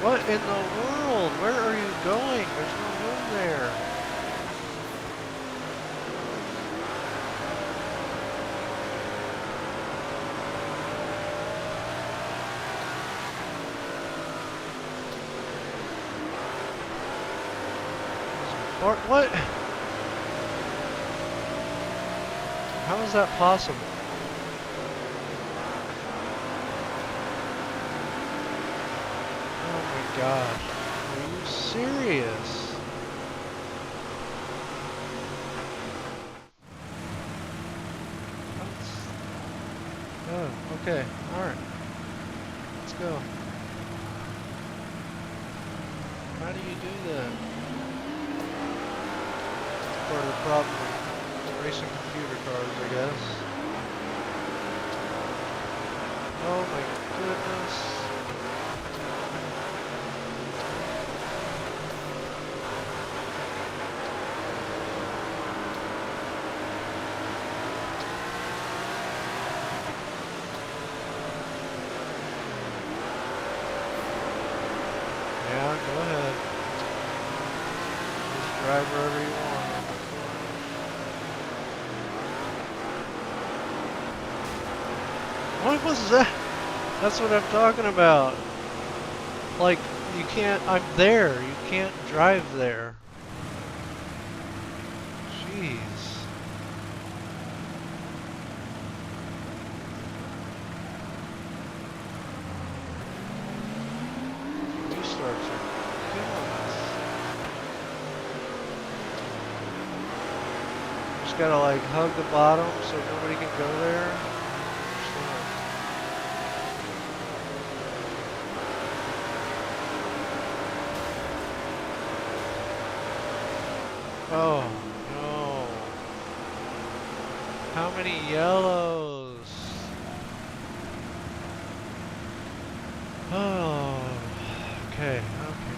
What in the world? Where are you going? There's no room there. Or what? How is that possible? Gosh, are you serious? Oh, okay, alright. Let's go. How do you do that? It's part of the problem with racing computer cars, I guess. Oh my goodness. Yeah, go ahead. Just drive wherever you want. What was that? That's what I'm talking about. Like, you can't, I'm there. You can't drive there. Jeez. Restarts are killing us. just gotta like hug the bottom so nobody can go there. Oh no. How many yellows? Oh, okay, okay.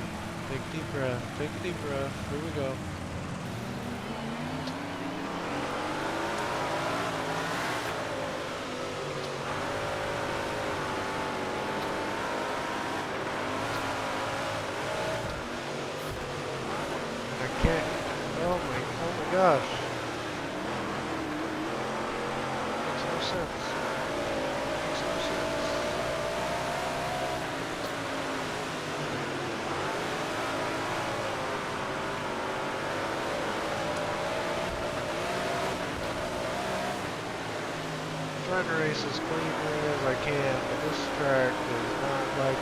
Take a deep breath, take a deep breath. Here we go. I can't. Oh my gosh. Makes no sense. Makes no sense. I'm trying to race as cleanly as I can, but this track is not like me.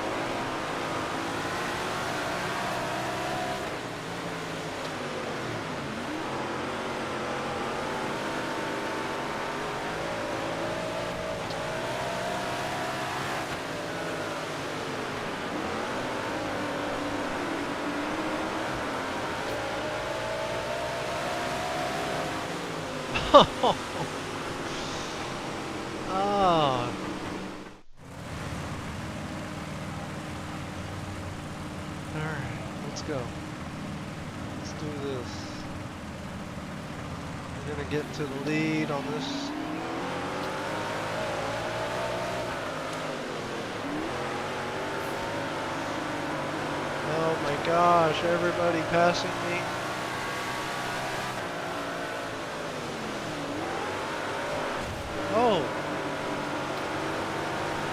Oh. Alright, let's go. Let's do this. We're gonna get to the lead on this. Oh my gosh, everybody passing me. Oh!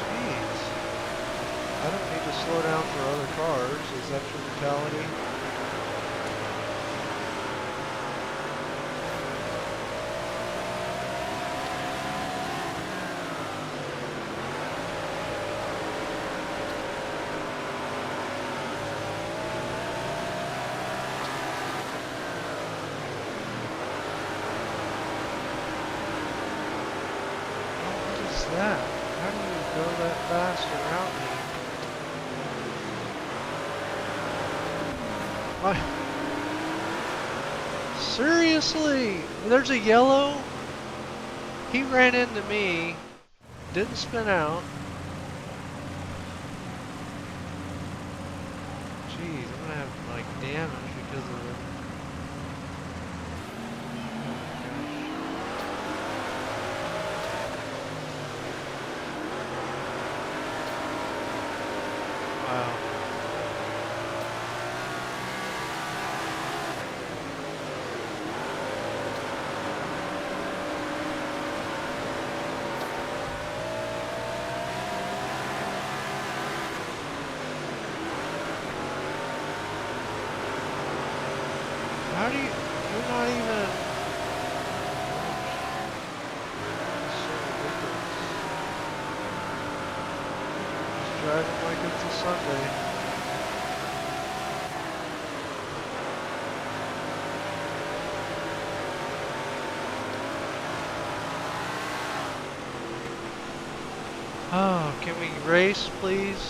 Jeez. I don't need to slow down for other cars. Is that your mentality? What is that? How do you go that fast around me? Seriously? There's a yellow? He ran into me, didn't spin out. Jeez, I'm gonna have like damage because of it. Wow. How do you're not even... So ridiculous. Just driving like it's a Sunday. Oh, can we race, please?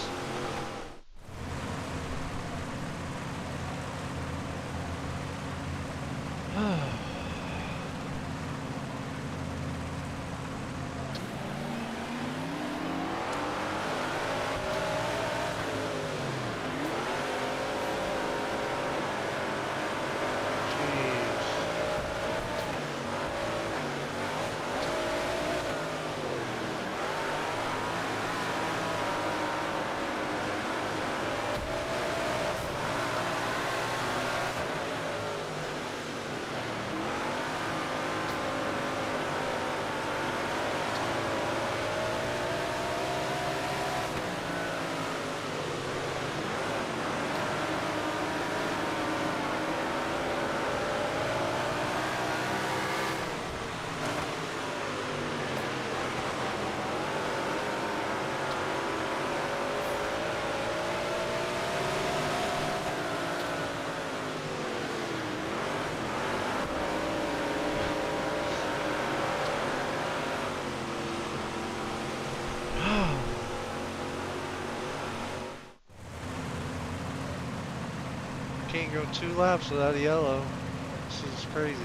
can't go 2 laps without a yellow. This is crazy.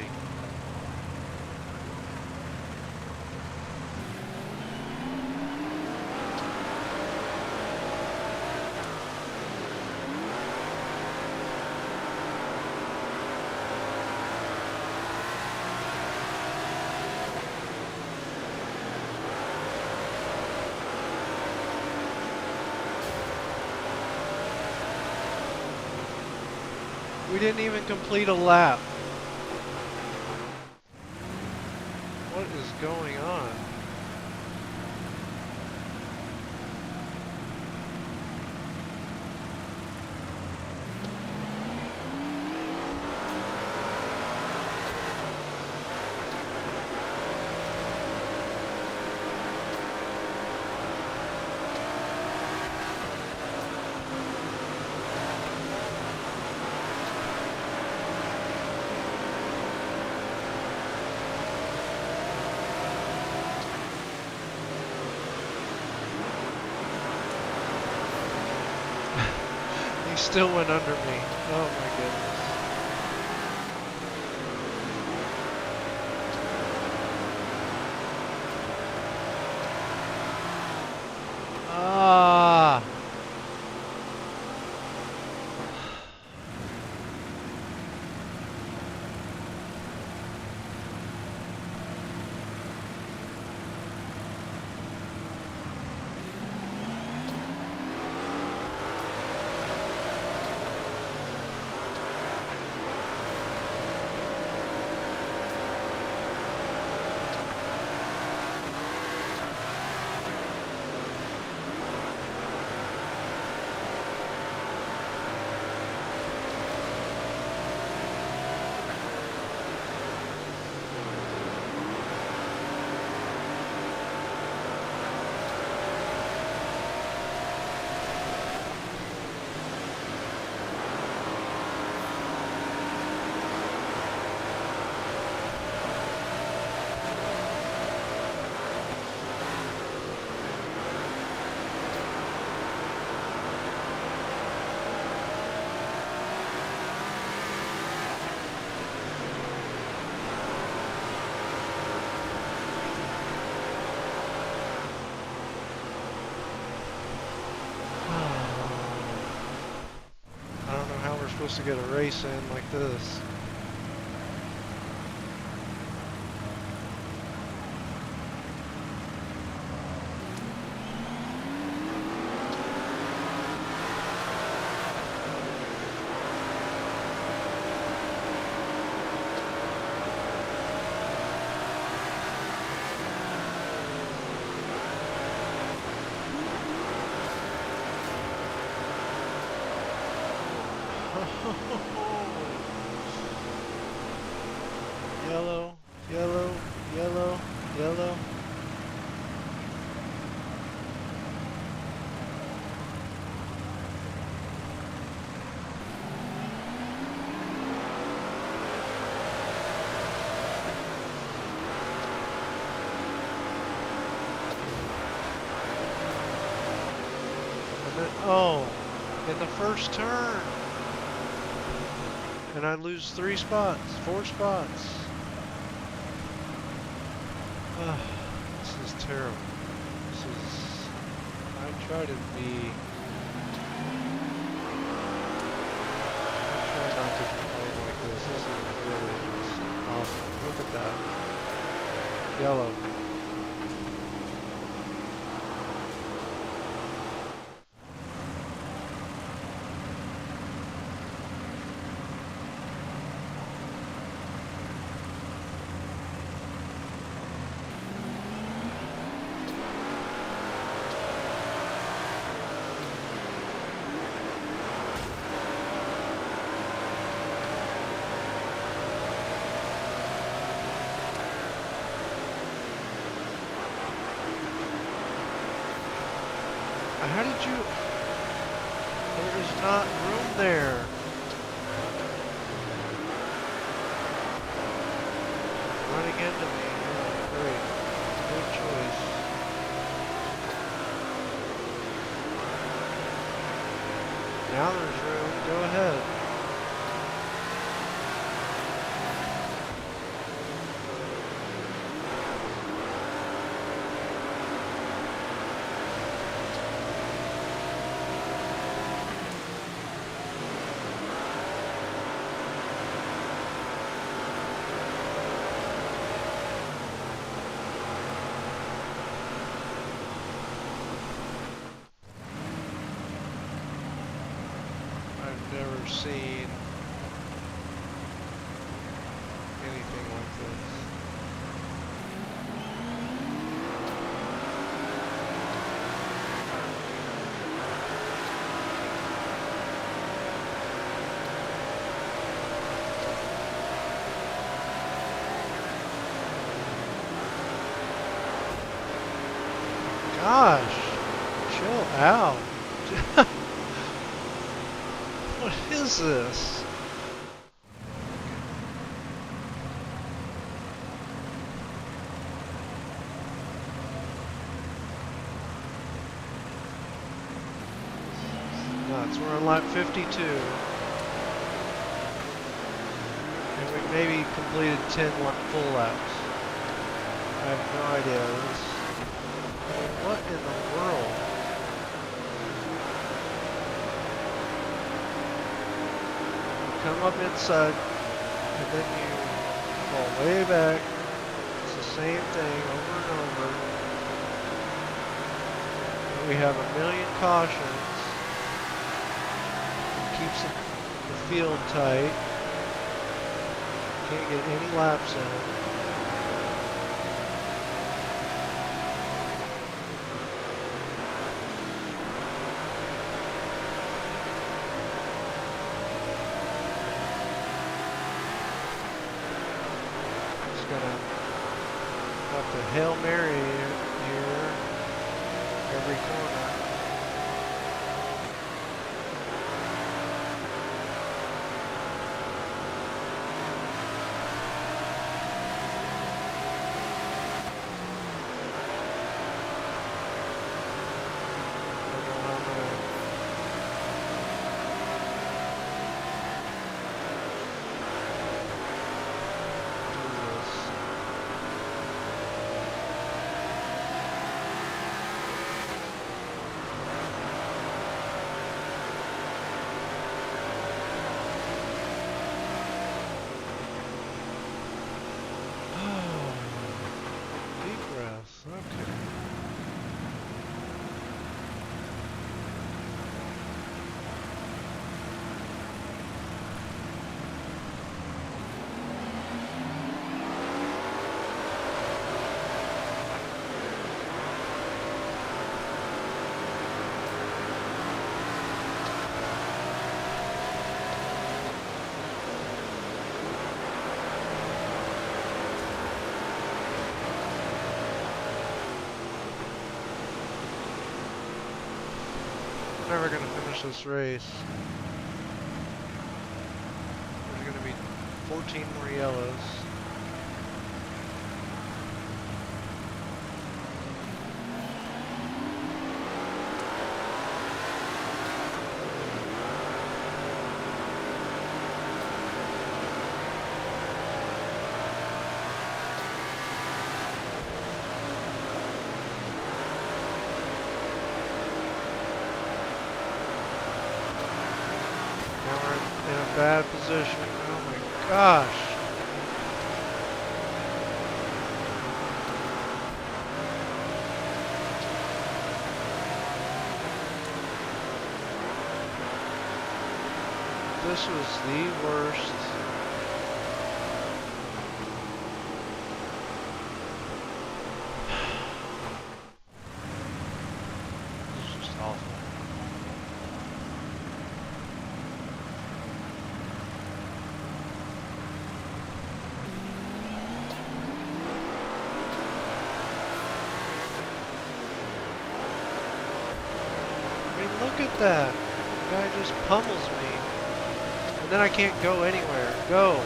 We didn't even complete a lap. What is going on? He still went under me. Oh my goodness. Ah. Supposed to get a race in like this. Yellow, yellow, yellow, yellow. And then, oh, in the first turn. And I lose 3 spots, 4 spots. This is terrible. This is... I try to be... I try not to complain like this. This is really awesome. Look at that. Yellow. How did you... There is not room there. Running into me. Oh, great. Good choice. Now there's room. Go ahead. ever seen anything like this. Gosh, chill out. What is this? Nuts. We're on lap 52. And we maybe completed 10 full laps. I have no idea. What in the world? You come up inside, and then you fall way back. It's the same thing over and over. And we have a million cautions. It keeps the field tight. Can't get any laps in. Have to Hail Mary here every corner. Never gonna finish this race. There's gonna be 14 more yellows. Bad position. Oh my gosh. This was the worst. This is just awful. Look at that. The guy just pummels me. And then I can't go anywhere. Go.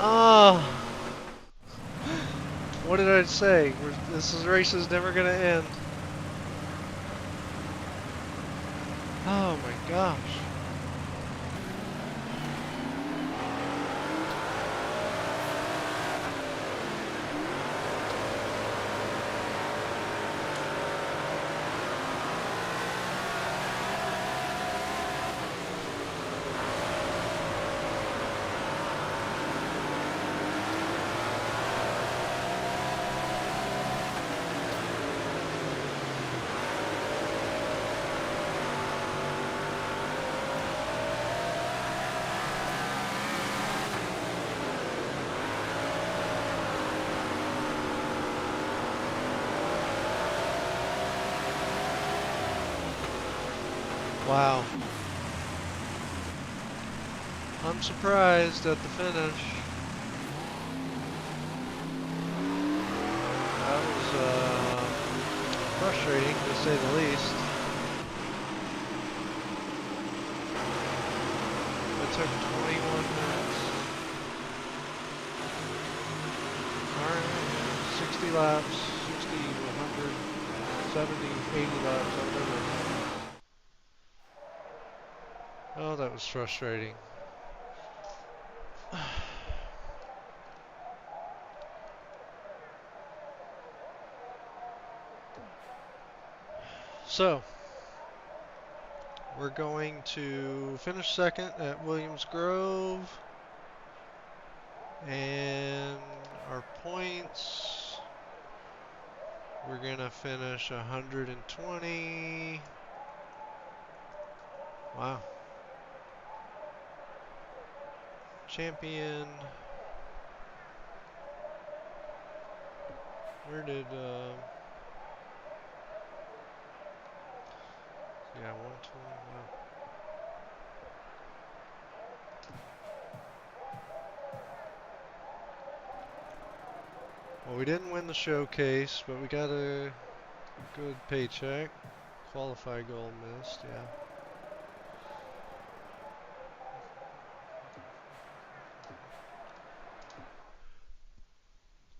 Oh, what did I say? This race is never gonna end. Oh my gosh. Wow. I'm surprised at the finish. That was frustrating to say the least. It took 21 minutes. Alright, 60 laps, 60, 100, 70, 80 laps, whatever. Oh, that was frustrating. So, we're going to finish second at Williams Grove. And our points, we're going to finish 120. Wow. Champion. Where did, yeah, 120. Wow. Well, we didn't win the showcase, but we got a good paycheck. Qualify goal missed, yeah.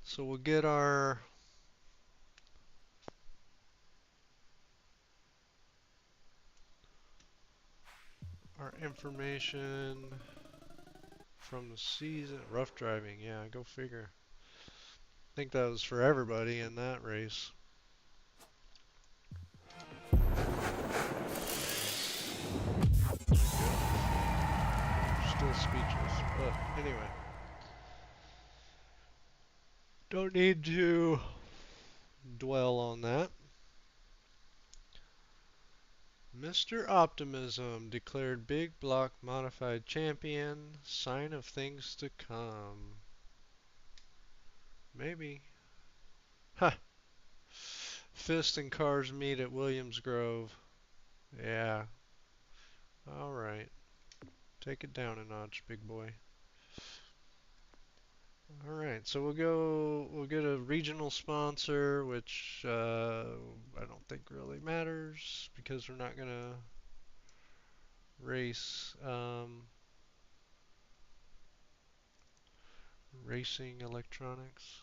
So we'll get our information from the season. Rough driving, yeah, go figure. I think that was for everybody in that race. Still speechless, but anyway. Don't need to dwell on that. Mr. Optimism declared Big Block Modified Champion. Sign of things to come. Maybe. Ha! Fist and cars meet at Williams Grove. Yeah. Alright. Take it down a notch, big boy. Alright, so we'll get a regional sponsor, which I don't think really matters because we're not gonna race racing electronics.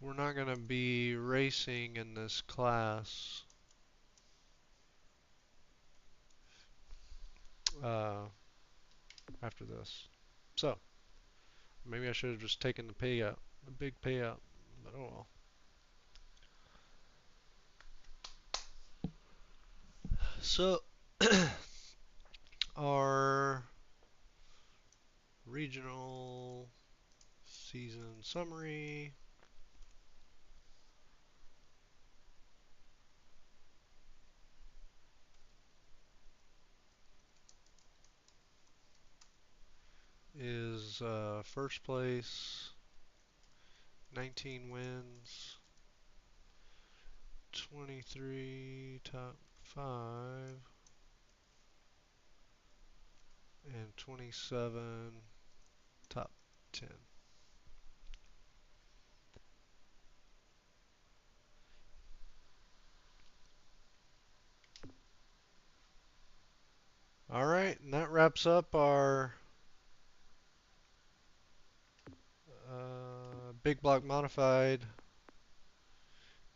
We're not gonna be racing in this class uh, after this. So maybe I should have just taken the payout, the big payout, but oh well. So our regional season summary is first place, 19 wins, 23 top 5, and 27 top 10. All right, and that wraps up our Big Block Modified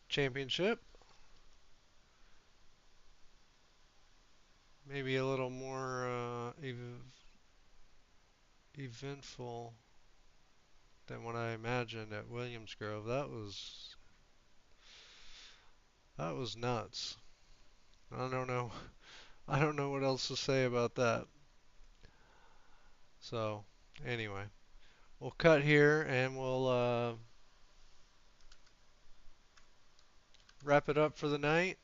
Championship. Maybe a little more eventful than what I imagined at Williams Grove. That was nuts. I don't know. I don't know what else to say about that. So, anyway, we'll cut here and we'll wrap it up for the night.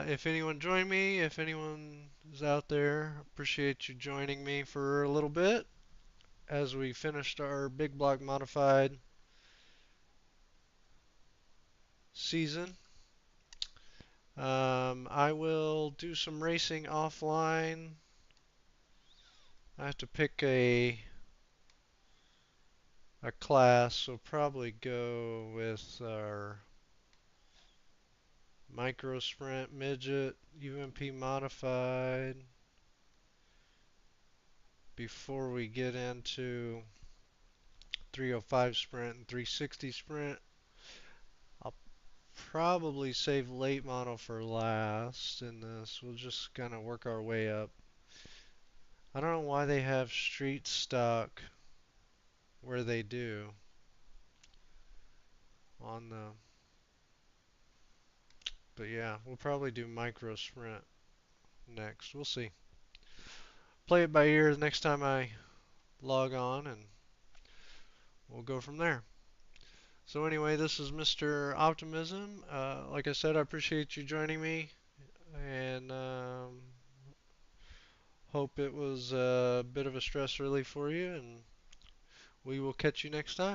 If anyone joined me, if anyone is out there, appreciate you joining me for a little bit as we finished our Big Block Modified season. I will do some racing offline. I have to pick a class, so probably go with our micro sprint midget UMP modified before we get into 305 sprint and 360 sprint. I'll probably save late model for last in this. We'll just kind of work our way up. I don't know why they have street stock where they do on the, but yeah, we'll probably do micro sprint next. We'll see. Play it by ear the next time I log on and we'll go from there. So anyway, this is Mr. Optimism. Like I said, I appreciate you joining me and hope it was a bit of a stress relief for you, and we will catch you next time.